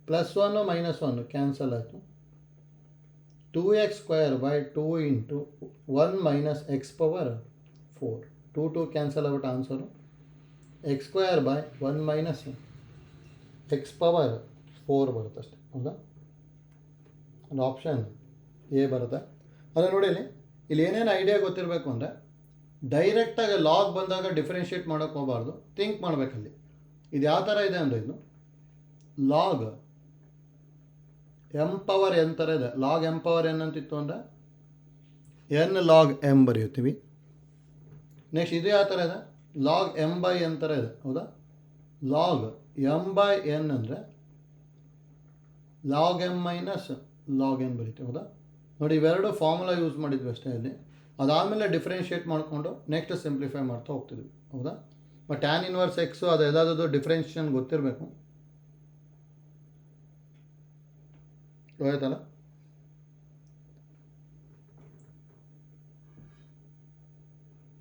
[SPEAKER 1] ಪ್ಲಸ್ 1 ಮೈನಸ್ 1 ಕ್ಯಾನ್ಸಲ್ ಆಯಿತು, 2x square by 2 into 1 minus x power 4, 2 2 cancel ಆಗ್ಬಿಟ್ಟು answer x square by 1 minus x power 4 ಬರುತ್ತೆ ಅಷ್ಟೇ, ಹೌದಾ? ಒಂದು ಆಪ್ಷನ್ ಎ ಬರುತ್ತೆ. ಅದೇ ನೋಡಿ ಇಲ್ಲಿ ಏನೇನು ಐಡಿಯಾ ಗೊತ್ತಿರಬೇಕು ಅಂದರೆ ಡೈರೆಕ್ಟಾಗಿ ಲಾಗ್ ಬಂದಾಗ ಡಿಫ್ರೆನ್ಷಿಯೇಟ್ ಮಾಡೋಕ್ಕೆ ಹೋಗಬಾರ್ದು, ಥಿಂಕ್ ಮಾಡಬೇಕಲ್ಲಿ. ಇದು ಯಾವ ಥರ ಇದೆ ಅಂದರೆ ಇದು ಲಾಗ್ ಎಮ್ ಪವರ್ ಎನ್ ಥರ ಇದೆ, ಲಾಗ್ ಎಮ್ ಪವರ್ ಎನ್ ಅಂತಿತ್ತು ಅಂದರೆ ಎನ್ ಲಾಗ್ ಎಮ್ ಬರೆಯುತ್ತೀವಿ. ನೆಕ್ಸ್ಟ್ ಇದು ಯಾವ ಥರ ಇದೆ ಲಾಗ್ ಎಮ್ ಬೈ ಎನ್ ಥರ ಇದೆ, ಹೌದಾ? ಲಾಗ್ ಎಮ್ ಬೈ ಎನ್ ಅಂದರೆ log m minus log n ಬರೀತೀವಿ, ಹೌದಾ? ನೋಡಿ ಇವೆರಡು ಫಾರ್ಮುಲಾ ಯೂಸ್ ಮಾಡಿದ್ವಿ ಅಷ್ಟೇ ಇಲ್ಲಿ. ಅದಾದಮೇಲೆ ಡಿಫ್ರೆನ್ಷಿಯೇಟ್ ಮಾಡಿಕೊಂಡು ನೆಕ್ಸ್ಟ್ ಸಿಂಪ್ಲಿಫೈ ಮಾಡ್ತಾ ಹೋಗ್ತಿದ್ವಿ, ಹೌದಾ? ಬಟ್ ಟ್ಯಾನ್ ಇನ್ವರ್ಸ್ ಎಕ್ಸು ಅದು ಎಲ್ಲಾದರೂ ಡಿಫ್ರೆನ್ಷಿಯೇಷನ್ ಗೊತ್ತಿರಬೇಕು, ಆಯ್ತಲ್ಲ?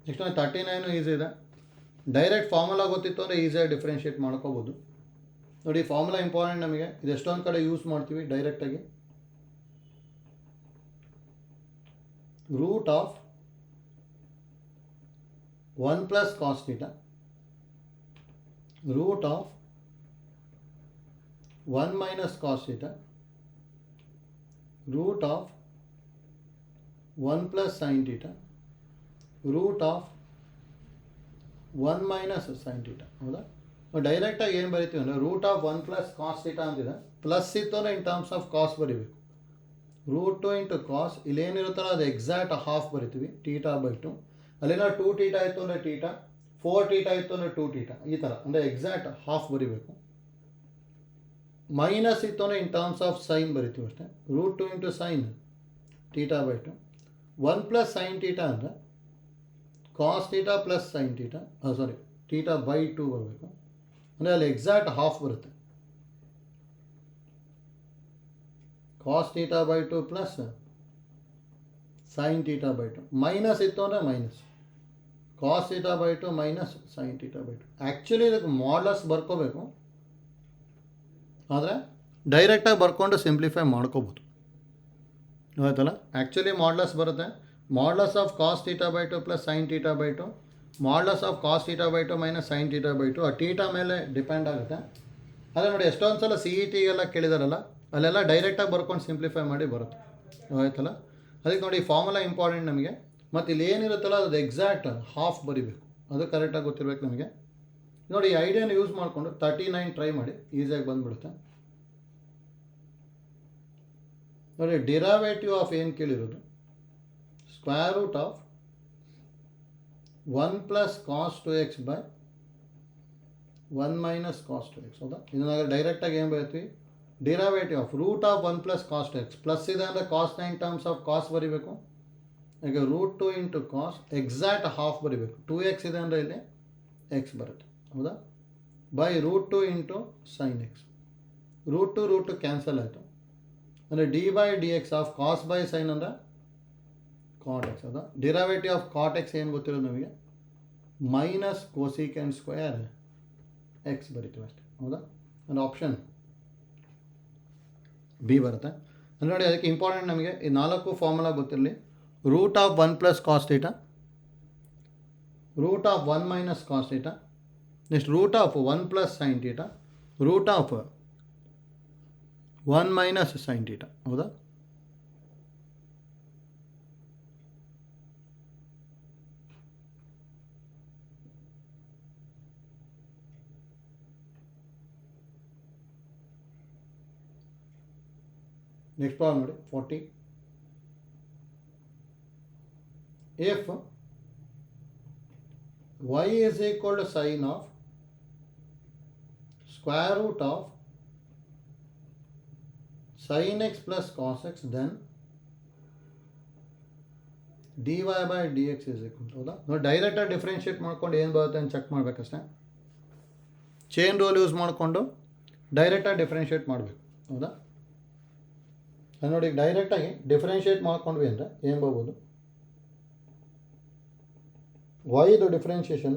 [SPEAKER 1] ನೆಕ್ಸ್ಟ್ 39 ಈಸಿ ಇದೆ. ಡೈರೆಕ್ಟ್ ಫಾರ್ಮುಲಾ ಗೊತ್ತಿತ್ತು ಅಂದರೆ ಈಸಿಯಾಗಿ ಡಿಫ್ರೆನ್ಷಿಯೇಟ್ ಮಾಡ್ಕೋಬೋದು. ನೋಡಿ ಫಾರ್ಮುಲಾ ಇಂಪಾರ್ಟೆಂಟ್ ನಮಗೆ, ಇದು ಎಷ್ಟೊಂದು ಕಡೆ ಯೂಸ್ ಮಾಡ್ತೀವಿ ಡೈರೆಕ್ಟಾಗಿ. Root of 1 plus cos theta root of 1 minus cos theta root of 1 plus sine theta root of 1 minus sine theta. ಹೌದಾ? ಡೈರೆಕ್ಟಾಗಿ ಏನು ಬರಿತೀವಿ ಅಂದರೆ root of 1 plus cos theta ಅಂತಿದೆ, ಪ್ಲಸ್ ಇತ್ತು ಅಂದರೆ ಇನ್ ಟರ್ಮ್ಸ್ ಆಫ್ ಕಾಸ್ ಬರಿಬೇಕು. ರೂಟ್ 2 ಇಂಟು ಕಾಸ್, ಇಲ್ಲಿ ಏನಿರುತ್ತಲ್ಲ ಅದು ಎಕ್ಸಾಕ್ಟ್ ಹಾಫ್ ಬರಿತೀವಿ ಥೀಟಾ ಬೈ 2. ಅಲ್ಲೇನೋ 2 ಥೀಟಾ ಇತ್ತು ಅಂದರೆ ಥೀಟಾ, 4 ಥೀಟಾ ಇತ್ತು ಅಂದರೆ 2 ಥೀಟಾ, ಈ ಥರ ಅಂದರೆ ಎಕ್ಸಾಕ್ಟ್ ಹಾಫ್ ಬರಿಬೇಕು. ಮೈನಸ್ ಇತ್ತು ಅಂದರೆ ಇನ್ ಟರ್ಮ್ಸ್ ಆಫ್ ಸೈನ್ ಬರಿತೀವಿ ಅಷ್ಟೇ. Root 2 into sine theta by 2. 1 plus sine theta ಅಂದರೆ cos theta plus sine theta, sorry theta by 2 ಬರಬೇಕು. ಅಂದರೆ ಅಲ್ಲಿ ಎಕ್ಸಾಕ್ಟ್ ಹಾಫ್ ಬರುತ್ತೆ. Cos theta by 2 plus sine theta by 2. Minus ಇತ್ತು ಅಂದರೆ minus cos theta by 2 minus sine theta by 2. Actually ಇದಕ್ಕೆ ಮಾಡ್ಲಸ್ ಬರ್ಕೋಬೇಕು, ಆದರೆ ಡೈರೆಕ್ಟಾಗಿ ಬರ್ಕೊಂಡು ಸಿಂಪ್ಲಿಫೈ ಮಾಡ್ಕೋಬೋದು. ಆಯ್ತಲ್ಲ? ಆ್ಯಕ್ಚುಲಿ ಮಾಡ್ಲಸ್ ಬರುತ್ತೆ. Modulus of cos theta by 2 plus sine theta by 2, modulus of cos theta by 2 minus sine theta by 2. ಆ ಥೀಟಾ ಮೇಲೆ ಡಿಪೆಂಡ್ ಆಗುತ್ತೆ. ಅದೇ ನೋಡಿ, ಎಷ್ಟೊಂದು ಸಲ ಸಿ ಇ ಟಿಗೆಲ್ಲ ಕೇಳಿದಾರಲ್ಲ, ಅಲ್ಲೆಲ್ಲ ಡೈರೆಕ್ಟಾಗಿ ಬರ್ಕೊಂಡು ಸಿಂಪ್ಲಿಫೈ ಮಾಡಿ ಬರುತ್ತೆ. ಆಯ್ತಲ್ಲ? ಅದಕ್ಕೆ ನೋಡಿ, ಫಾರ್ಮುಲಾ ಇಂಪಾರ್ಟೆಂಟ್ ನಮಗೆ. ಮತ್ತು ಇಲ್ಲಿ ಏನಿರುತ್ತಲ್ಲ ಅದು ಎಕ್ಸಾಕ್ಟ್ ಹಾಫ್ ಬರಿಬೇಕು, ಅದು ಕರೆಕ್ಟಾಗಿ ಗೊತ್ತಿರಬೇಕು ನಮಗೆ. ನೋಡಿ, ಈ ಐಡಿಯಾನ ಯೂಸ್ ಮಾಡಿಕೊಂಡು 39 ಟ್ರೈ ಮಾಡಿ, ಈಸಿಯಾಗಿ ಬಂದುಬಿಡುತ್ತೆ. ನೋಡಿ, ಡಿರೈವೇಟಿವ್ ಆಫ್ ಏನು ಕೇಳಿರೋದು, square root of 1 plus cos 2x by 1 minus cos 2x. ಹೌದಾ? ಇದನ್ನ ಡೈರೆಕ್ಟಾಗಿ ಏನು ಬರೀತೀವಿ, derivative of root of 1 plus cos 2x. Plus ಇದೆ ಅಂದರೆ ಕಾಸ್ನ ಇನ್ ಟರ್ಮ್ಸ್ ಆಫ್ ಕಾಸ್ ಬರಿಬೇಕು. ಈಗ root 2 into cos exact half ಬರಿಬೇಕು. 2x ಇದೆ ಅಂದರೆ ಇಲ್ಲಿ ಎಕ್ಸ್ ಬರುತ್ತೆ. ಹೌದಾ? By root 2 into sine x. Root 2 cancel ಆಯಿತು. ಅಂದರೆ d by d x of cos by sine ಅಂದರೆ ಕಾಟ್ ಎಕ್ಸ್. ಹೌದಾ? ಡಿರೈವೇಟಿವ್ ಆಫ್ ಕಾಟ್ ಎಕ್ಸ್ ಏನು ಗೊತ್ತಿರೋದು ನಮಗೆ, ಮೈನಸ್ ಕೋಸಿಕೆಂಡ್ ಸ್ಕ್ವೇರ್ ಎಕ್ಸ್ ಬರಿತೀವಿ ಅಷ್ಟೇ. ಹೌದಾ? ಒಂದು ಆಪ್ಷನ್ ಬಿ ಬರುತ್ತೆ. ಅಂದರೆ ನೋಡಿ, ಅದಕ್ಕೆ ಇಂಪಾರ್ಟೆಂಟ್ ನಮಗೆ ಈ 4 ಫಾರ್ಮುಲಾ ಗೊತ್ತಿರಲಿ. Root of 1 plus cos theta, root of 1 minus cos theta, next root of 1 plus sine theta, root of 1 minus sine theta. ಹೌದಾ? ನೆಕ್ಸ್ಟ್ ಪ್ರಾಬ್ಲಮ್ ನೋಡಿ, 40. If y is equal to sine of square root of sin x plus cos x, then dy by dx is equal to. ಹೌದಾ? ನೋಡಿ, ಡೈರೆಕ್ಟಾಗಿ ಡಿಫ್ರೆನ್ಷಿಯೇಟ್ ಮಾಡ್ಕೊಂಡು ಏನು ಬರುತ್ತೆ ಅಂತ ಚೆಕ್ ಮಾಡಬೇಕಷ್ಟೇ. ಚೈನ್ ರೂಲ್ ಯೂಸ್ ಮಾಡಿಕೊಂಡು ಡೈರೆಕ್ಟಾಗಿ ಡಿಫ್ರೆನ್ಷಿಯೇಟ್ ಮಾಡಬೇಕು. ಹೌದಾ? ನೋಡಿ, ಡೈರೆಕ್ಟಾಗಿ ಡಿಫ್ರೆನ್ಷಿಯೇಟ್ ಮಾಡ್ಕೊಂಡ್ವಿ ಅಂದರೆ ಏನು ಬರ್ಬೋದು, ವೈದು differentiation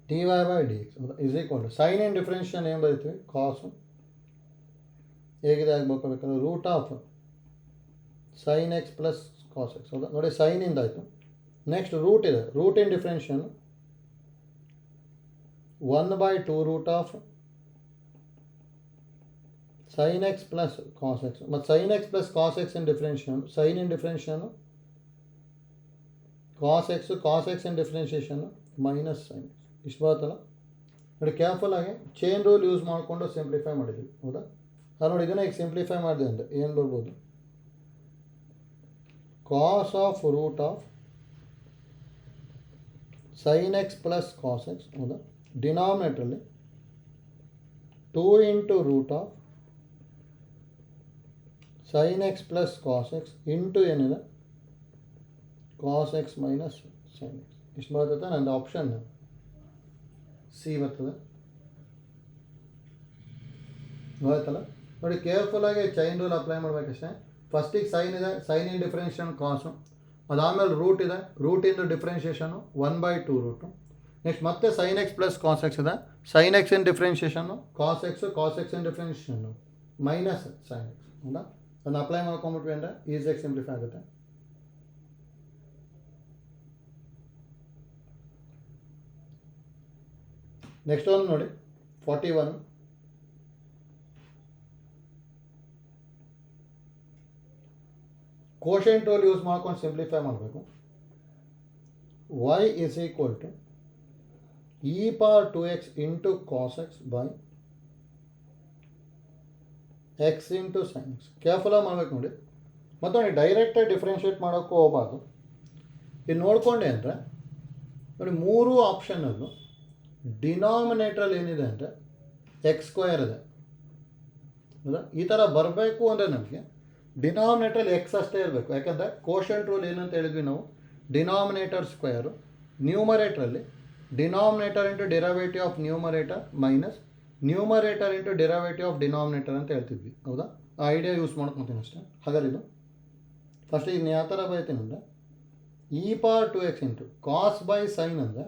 [SPEAKER 1] d y by d x is equal to sine in differentiation ಏನು ಬರೀತೀವಿ, ಕಾಸು ಹೇಗಿದೆ ಆಗಬೇಕಂದ್ರೆ root of sine x plus cos x. ಹೌದಾ? ನೋಡಿ, ಸೈನಿಂದ ಆಯಿತು. ನೆಕ್ಸ್ಟ್ ರೂಟ್ ಇದೆ, root in differentiation 1/2 root of sin x plus cos x. ಮತ್ತು sin x plus cos x in differentiation, sine in differentiation cos x in differentiation minus sine x. ಇಷ್ಟು ಬರುತ್ತಲ್ಲ. ನೋಡಿ, ಕೇರ್ಫುಲ್ಲಾಗಿ ಚೈನ್ ರೂಲ್ ಯೂಸ್ ಮಾಡಿಕೊಂಡು ಸಿಂಪ್ಲಿಫೈ ಮಾಡಿದ್ವಿ. ಹೌದಾ? ನೋಡಿ, ಇದನ್ನು ಈಗ ಸಿಂಪ್ಲಿಫೈ ಮಾಡಿದೆ ಅಂದರೆ ಏನು ಬರ್ಬೋದು, cos of root of sine x plus cos x. ಹೌದಾ? ಡಿನಾಮಿನೇಟ್ರಲ್ಲಿ 2 into root of sine x plus cos x into ಏನಿದೆ cos x minus sine x. ಇಷ್ಟು ಬರ್ತದೆ. ನಂದು ಆಪ್ಷನ್ ಸಿ ಬರ್ತದೆ. ಆಯ್ತಲ್ಲ? ನೋಡಿ, ಕೇರ್ಫುಲ್ಲಾಗಿ ಚೈನ್ ರೂಲ್ ಅಪ್ಲೈ ಮಾಡಬೇಕಷ್ಟೇ. ಫಸ್ಟಿಗೆ ಸೈನ್ ಇದೆ, ಸೈನ್ ಇನ್ ಡಿಫ್ರೆನ್ಷಿಯೇಷನ್ ಕಾಸು, ಅದಾದಮೇಲೆ ರೂಟ್ ಇದೆ, ರೂಟ್ ಇಂದು ಡಿಫ್ರೆನ್ಷಿಯೇಷನು 1/2 ರೂಟು. ನೆಕ್ಸ್ಟ್ ಮತ್ತೆ sine x plus cos x ಇದೆ, sine x in differentiation cos x in differentiation minus sine x. ಹೌದಾ? ಅದನ್ನ ಅಪ್ಲೈ ಮಾಡ್ಕೊಂಬಿಟ್ವಿ ಅಂದರೆ ಈಸಿಯಾಗಿ ಸಿಂಪ್ಲಿಫೈ ಆಗುತ್ತೆ. ನೆಕ್ಸ್ಟ್ ಒಂದು ನೋಡಿ 41. ಕೋಶೆಂಟ್ ರೂಲ್ ಯೂಸ್ ಮಾಡ್ಕೊಂಡು ಸಿಂಪ್ಲಿಫೈ ಮಾಡಬೇಕು. y is equal to e power 2x into cos x by x into sin x. ಕೇರ್ಫುಲ್ಲಾಗಿ ಮಾಡಬೇಕು ನೋಡಿ. ಮತ್ತು ನೋಡಿ ಡೈರೆಕ್ಟಾಗಿ ಡಿಫ್ರೆನ್ಷಿಯೇಟ್ ಮಾಡೋಕ್ಕೂ ಹೋಗಬಾರ್ದು. ಇದು ನೋಡಿಕೊಂಡೆ ಅಂದರೆ ನೋಡಿ 3 ಆಪ್ಷನಲ್ಲೂ ಡಿನಾಮಿನೇಟ್ರಲ್ಲಿ ಏನಿದೆ ಅಂದರೆ x² ಇದೆ. ಹೌದಾ? ಈ ಥರ ಬರಬೇಕು ಅಂದರೆ ನಮಗೆ ಡಿನಾಮಿನೇಟ್ರಲ್ಲಿ ಎಕ್ಸ್ ಅಷ್ಟೇ ಇರಬೇಕು. ಯಾಕಂದರೆ ಕೋಶೆಂಟ್ ರೂಲ್ ಏನಂತ ಹೇಳಿದ್ವಿ ನಾವು, ಡಿನಾಮಿನೇಟರ್ ಸ್ಕ್ವೇರು, ನ್ಯೂಮರೇಟ್ರಲ್ಲಿ denominator into derivative of numerator minus numerator into derivative of denominator ಅಂತ ಹೇಳ್ತಿದ್ವಿ. ಹೌದಾ? ಆ ಐಡಿಯಾ ಯೂಸ್ ಮಾಡ್ಕೊತೀನಿ ಅಷ್ಟೇ. ಹಾಗಾದ್ರೆ ಇದು ಫಸ್ಟ್ ಈಗ ಯಾವ ಥರ ಬೈತೀನಿ ಅಂದರೆ e power 2x ಇಂಟು ಕಾಸ್ ಬೈ ಸೈನ್ ಅಂದರೆ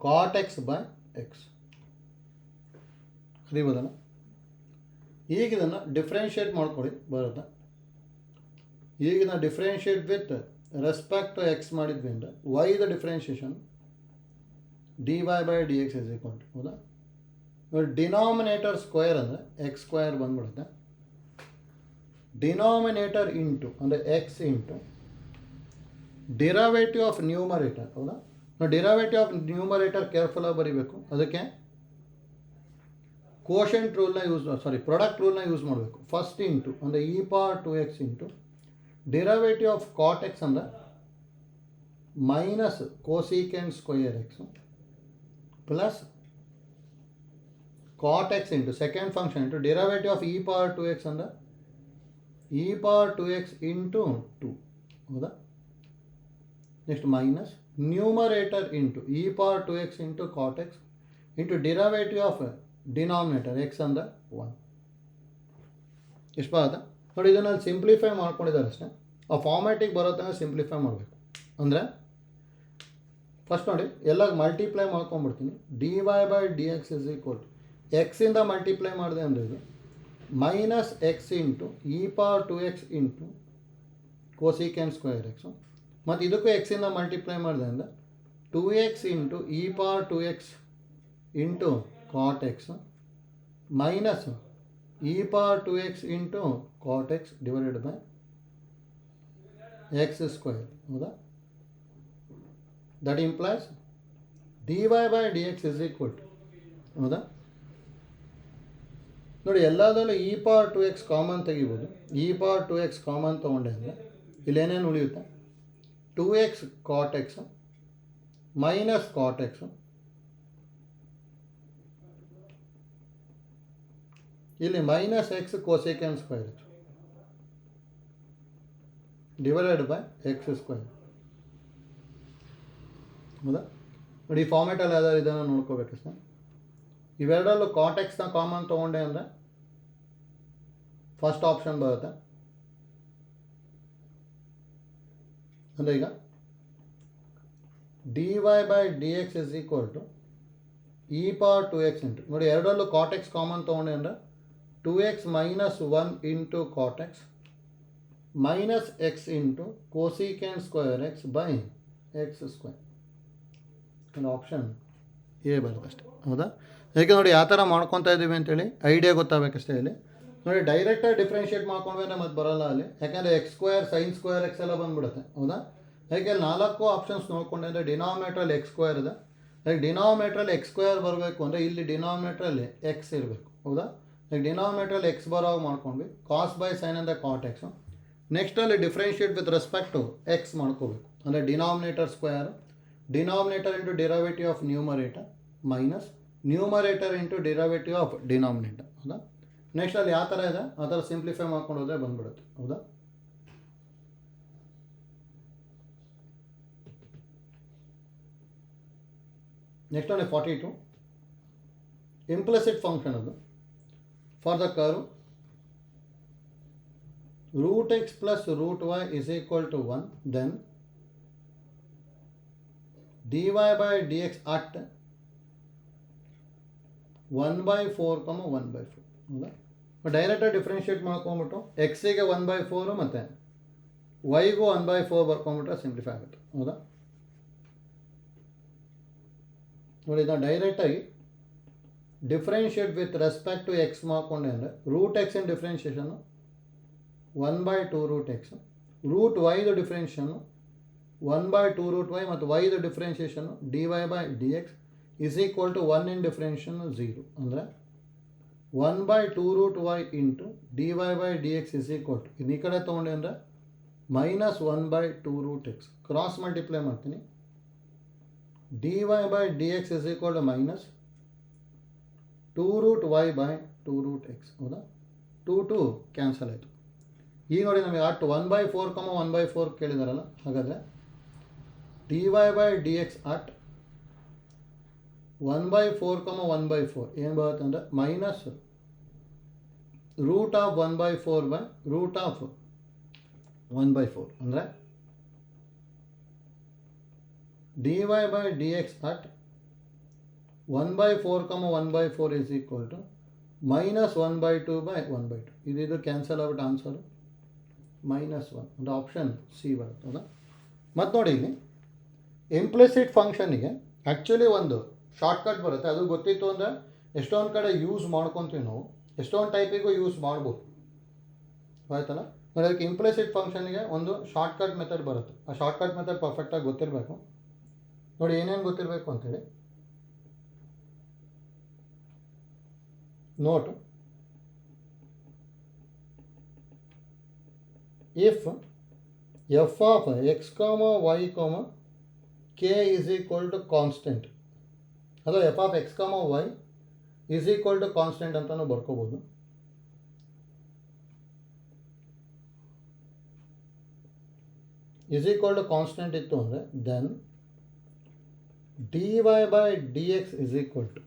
[SPEAKER 1] ಕಾಟ್ ಎಕ್ಸ್ ಬೈ ಎಕ್ಸ್ ಅರಿಬೋದಲ್ಲ. ಈಗ ಇದನ್ನು ಡಿಫ್ರೆನ್ಷಿಯೇಟ್ ಮಾಡ್ಕೊಳ್ಳಿ ಬರುತ್ತೆ. ಈಗ ಇದನ್ನು differentiate with respect to x ಮಾಡಿದ್ವಿ ಅಂದರೆ ವೈ ದ differentiation dy by d x is equal to. ಹೌದಾ? ನೋಡಿ ಡಿನಾಮಿನೇಟರ್ ಸ್ಕ್ವೇರ್ ಅಂದರೆ ಎಕ್ಸ್ ಸ್ಕ್ವೇರ್ ಬಂದ್ಬಿಡುತ್ತೆ. ಡಿನಾಮಿನೇಟರ್ ಇಂಟು ಅಂದರೆ x into derivative of numerator. ಹೌದಾ? ನಾವು ಡಿರವೇಟಿವ್ ಆಫ್ ನ್ಯೂಮರೇಟರ್ ಕೇರ್ಫುಲ್ಲಾಗಿ ಬರೀಬೇಕು. ಅದಕ್ಕೆ ಕೋಶೆಂಟ್ ರೂಲ್ನ ಪ್ರಾಡಕ್ಟ್ ರೂಲ್ನ ಯೂಸ್ ಮಾಡಬೇಕು. ಫಸ್ಟ್ ಇಂಟು ಅಂದರೆ e power 2x into derivative of cot x ಅಂದರೆ minus cosecant square x plus cot x into second function into derivative of e power 2x ಅಂದರೆ e power 2x ಇಂಟು 2. ಹೌದಾ? Next minus numerator into e power 2x into cot x into derivative of denominator x ಅಂದರೆ 1. ಎಷ್ಟು ಬರುತ್ತೆ ನೋಡಿ. ಇದನ್ನು ಸಿಂಪ್ಲಿಫೈ ಮಾಡ್ಕೊಂಡಿದ್ದಾರೆ ಅಷ್ಟೇ. ಆ ಫಾರ್ಮ್ಯಾಟಿಗೆ ಬರೋತ್ತಂಗೆ ಸಿಂಪ್ಲಿಫೈ ಮಾಡಬೇಕು. ಅಂದರೆ ಫಸ್ಟ್ ನೋಡಿ ಎಲ್ಲ ಮಲ್ಟಿಪ್ಲೈ ಮಾಡ್ಕೊಂಡ್ಬಿಡ್ತೀನಿ. dy by d x is equal to ಎಕ್ಸಿಂದ ಮಲ್ಟಿಪ್ಲೈ ಮಾಡಿದೆ ಅಂದರೆ ಇದು minus x into e power 2x into cosecant square x ಮತ್ತು ಇದಕ್ಕೂ ಎಕ್ಸಿಂದ ಮಲ್ಟಿಪ್ಲೈ ಮಾಡಿದೆ ಅಂದರೆ 2x into e power 2x into cot x minus e power 2x into cot x divided by x square. ಹೌದಾ? That implies dy by d x is equal to. ಹೌದಾ? ನೋಡಿ ಎಲ್ಲದರಲ್ಲೂ e power 2x ಕಾಮನ್ ತೆಗಿಬೋದು. e power 2x ಕಾಮನ್ ತೊಗೊಂಡೆ ಅಂದರೆ ಇಲ್ಲೇನೇನು ಉಳಿಯುತ್ತೆ 2x cot x minus cot x ಇಲ್ಲಿ minus x cosecant square x divided by x square. ಹೌದಾ? ನೋಡಿ ಈ ಫಾರ್ಮ್ಯಾಟಲ್ಲಿ ಯಾವ್ದಾದ್ರು ಇದನ್ನು ನೋಡ್ಕೋಬೇಕು ಸರ್. ಇವೆರಡರಲ್ಲೂ ಕಾಟ್ ಎಕ್ಸ್ನ ಕಾಮನ್ ತೊಗೊಂಡೆ ಅಂದರೆ ಫಸ್ಟ್ ಆಪ್ಷನ್ ಬರುತ್ತೆ. ಅಂದರೆ ಈಗ dy by d x is equal to e power 2x into ನೋಡಿ ಎರಡರಲ್ಲೂ ಕಾಟ್ ಎಕ್ಸ್ ಕಾಮನ್ ತೊಗೊಂಡೆ ಅಂದರೆ 2x minus 1 into cot x minus x into cosecant square x by x square. ಒಂದು ಆಪ್ಷನ್ ಎ ಬರುತ್ತೆ ಅಷ್ಟೇ. ಹೌದಾ? ಯಾಕೆ ನೋಡಿ ಯಾವ ಥರ ಮಾಡ್ಕೊತಾ ಇದ್ದೀವಿ ಅಂತೇಳಿ ಐಡಿಯಾ ಗೊತ್ತಾಗಬೇಕಷ್ಟೇ. ಇಲ್ಲಿ ನೋಡಿ ಡೈರೆಕ್ಟಾಗಿ ಡಿಫ್ರೆನ್ಷಿಯೇಟ್ ಮಾಡ್ಕೊಂಡ್ರೆ ಮತ್ತೆ ಬರೋಲ್ಲ ಅಲ್ಲಿ, ಯಾಕೆಂದರೆ X square sine square X ಎಲ್ಲ ಬಂದುಬಿಡುತ್ತೆ. ಹೌದಾ? ಯಾಕೆ 4 ಆಪ್ಷನ್ಸ್ ನೋಡ್ಕೊಂಡೆ ಅಂದರೆ ಡಿನಾಮಿನೇಟ್ರಲ್ಲಿ ಎಕ್ಸ್ ಸ್ಕ್ವೇರ್ ಇದೆ. ಲೈಕ್ ಡಿನಾಮಿನೇಟ್ರಲ್ಲಿ ಎಕ್ಸ್ ಸ್ಕ್ವೇರ್ ಬರಬೇಕು ಅಂದರೆ ಇಲ್ಲಿ ಡಿನಾಮಿನೇಟ್ರಲ್ಲಿ ಎಕ್ಸ್ ಇರಬೇಕು. ಹೌದಾ? ಲೈಕ್ ಡಿನಾಮಿನೇಟ್ರಲ್ಲಿ ಎಕ್ಸ್ ಬರೋವಾಗ ಮಾಡ್ಕೊಂಡ್ವಿ. ಕಾಸ್ ಬೈ ಸೈನ್ ಅಂದರೆ ಕಾಟ್ ಎಕ್ಸು. ನೆಕ್ಸ್ಟಲ್ಲಿ differentiate with respect to x ಮಾಡ್ಕೋಬೇಕು. ಅಂದರೆ denominator square denominator into derivative of numerator minus numerator into derivative of denominator. ಹೌದಾ? ನೆಕ್ಸ್ಟ್ ಅಲ್ಲಿ ಯಾವ ಥರ ಇದೆ ಆ ಥರ ಸಿಂಪ್ಲಿಫೈ ಮಾಡ್ಕೊಂಡು ಹೋದರೆ ಬಂದ್ಬಿಡುತ್ತೆ. ಹೌದಾ? ನೆಕ್ಸ್ಟ್ ಒನ್ 42 ಇಂಪ್ಲಿಸಿಟ್ ಫಂಕ್ಷನ್ ಅದು for the curve root x plus root y is equal to 1, then dy by dx at 1/4, 1/4. ಹೌದಾ? ಡೈರೆಕ್ಟಾಗಿ ಡಿಫ್ರೆನ್ಷಿಯೇಟ್ ಮಾಡ್ಕೊಂಬಿಟ್ಟು ಎಕ್ಸಿಗೆ 1/4 ಮತ್ತು ವೈಗೂ 1/4 ಬರ್ಕೊಂಬಿಟ್ರೆ ಸಿಂಪ್ಲಿಫೈ ಆಗುತ್ತೆ. ಹೌದಾ? ನೋಡಿ, ಇದನ್ನು ಡೈರೆಕ್ಟಾಗಿ differentiate with respect to x ಮಾಡ್ಕೊಂಡೆ ಅಂದರೆ ರೂಟ್ ಎಕ್ಸಿನ ಡಿಫ್ರೆನ್ಷಿಯೇಷನ್ನು 1/2 ರೂಟ್ ಎಕ್ಸ್, ರೂಟ್ ವೈದು ಡಿಫ್ರೆನ್ಷಿಯೇಷನ್ನು 1/2 ರೂಟ್ ವೈ ಮತ್ತು ವೈದು differentiation dy/dx is equal to 1 in differentiation 0. ಅಂದರೆ 1/2 root y into dy/dx is equal to, ಇದು ಈ ಕಡೆ ತೊಗೊಂಡೆ ಅಂದರೆ -1/2 ರೂಟ್ ಎಕ್ಸ್. ಕ್ರಾಸ್ ಮಲ್ಟಿಪ್ಲೈ ಮಾಡ್ತೀನಿ. dy/dx is equal to -2 root y/2 root x. ಹೌದಾ? 2 ಕ್ಯಾನ್ಸಲ್ ಆಯಿತು. ಈಗ ನೋಡಿ, ನಮಗೆ ಅಟ್ 1/4, 1/4 ಕೇಳಿದಾರಲ್ಲ, ಹಾಗಾದರೆ dy/dx ಅಟ್ 1/4, 1/4 ಏನು ಬರುತ್ತೆ ಅಂದರೆ -√1/4/√1/4 ಅಂದರೆ dy/dx at 1/4, 1/4 is equal to -1/2/1/2. ಇದು ಕ್ಯಾನ್ಸಲ್ ಆಗ್ಬಿಟ್ಟು ಆನ್ಸರು -1 ಅಂದರೆ ಆಪ್ಷನ್ ಸಿ ಬರುತ್ತೆ. ಹೌದಾ? ಮತ್ತು ನೋಡಿ, ಇಲ್ಲಿ ಇಂಪ್ಲಿಸಿಟ್ ಫಂಕ್ಷನಿಗೆ ಆ್ಯಕ್ಚುಲಿ ಒಂದು ಶಾರ್ಟ್ಕಟ್ ಬರುತ್ತೆ. ಅದು ಗೊತ್ತಿತ್ತು ಅಂದರೆ ಎಷ್ಟೊಂದು ಕಡೆ ಯೂಸ್ ಮಾಡ್ಕೊತೀವಿ ನಾವು, ಎಷ್ಟೊಂದು ಟೈಪಿಗೂ ಯೂಸ್ ಮಾಡ್ಬೋದು. ಆಯ್ತಲ್ಲ? ನೋಡಿ, ಅದಕ್ಕೆ ಇಂಪ್ಲಿಸಿಟ್ ಫಂಕ್ಷನಿಗೆ ಒಂದು ಶಾರ್ಟ್ಕಟ್ ಮೆಥಡ್ ಬರುತ್ತೆ. ಆ ಶಾರ್ಟ್ಕಟ್ ಮೆಥಡ್ ಪರ್ಫೆಕ್ಟಾಗಿ ಗೊತ್ತಿರಬೇಕು. ನೋಡಿ, ಏನೇನು ಗೊತ್ತಿರಬೇಕು ಅಂತೇಳಿ note. If f of x y k is equal to constant, ಅಥವಾ f of x y is equal to constant ಅಂತಲೂ ಬರ್ಕೋಬೋದು. ಈಸ್ ಈಕ್ವಲ್ ಟು ಕಾನ್ಸ್ಟೆಂಟ್ ಇತ್ತು ಅಂದರೆ then dy/dx is equal to,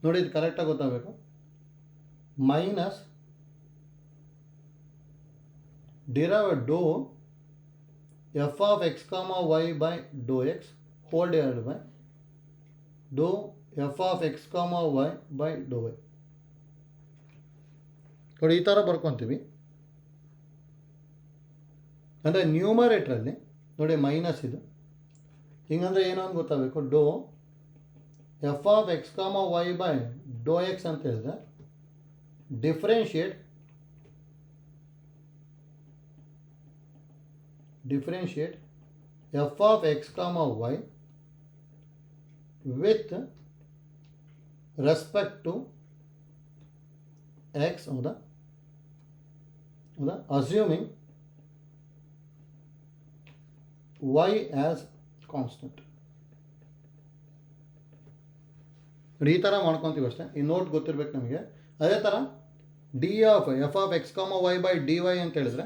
[SPEAKER 1] ನೋಡಿ ಇದು ಕರೆಕ್ಟಾಗಿ ಗೊತ್ತಾಗಬೇಕು, ಮೈನಸ್ ಡಿರೈವ್ ಡೋ ಎಫ್ ಆಫ್ ಎಕ್ಸ್ ವೈ/ಡೋ ಎಕ್ಸ್ ಹೋಲ್ ಡಿವೈಡ್ ಬೈ ಡೋ ಎಫ್ ಆಫ್ ಎಕ್ಸ್ ವೈ/ಡೋ ವೈ. ನೋಡಿ, ಈ ಥರ ಬರ್ಕೊತೀವಿ. ಅಂದರೆ ನ್ಯೂಮರೇಟ್ರಲ್ಲಿ ನೋಡಿ ಮೈನಸ್ ಇದು, ಹಿಂಗಂದರೆ ಏನು ಅಂತ ಗೊತ್ತಾಗಬೇಕು. ಡೋ ಎಫ್ ಆಫ್ ಎಕ್ಸ್ ವೈ/ಡೋ ಎಕ್ಸ್ ಅಂತ ಹೇಳಿದ್ರೆ differentiate f of x y with respect to x. ಹೌದಾ? Assuming y as constant. ಈ ಥರ ಮಾಡ್ಕೊತೀವಿ ಅಷ್ಟೇ. ಈ ನೋಟ್ ಗೊತ್ತಿರ್ಬೇಕು ನಮಗೆ. ಅದೇ ಥರ d of f of x ವೈ/dy ಅಂತ ಹೇಳಿದ್ರೆ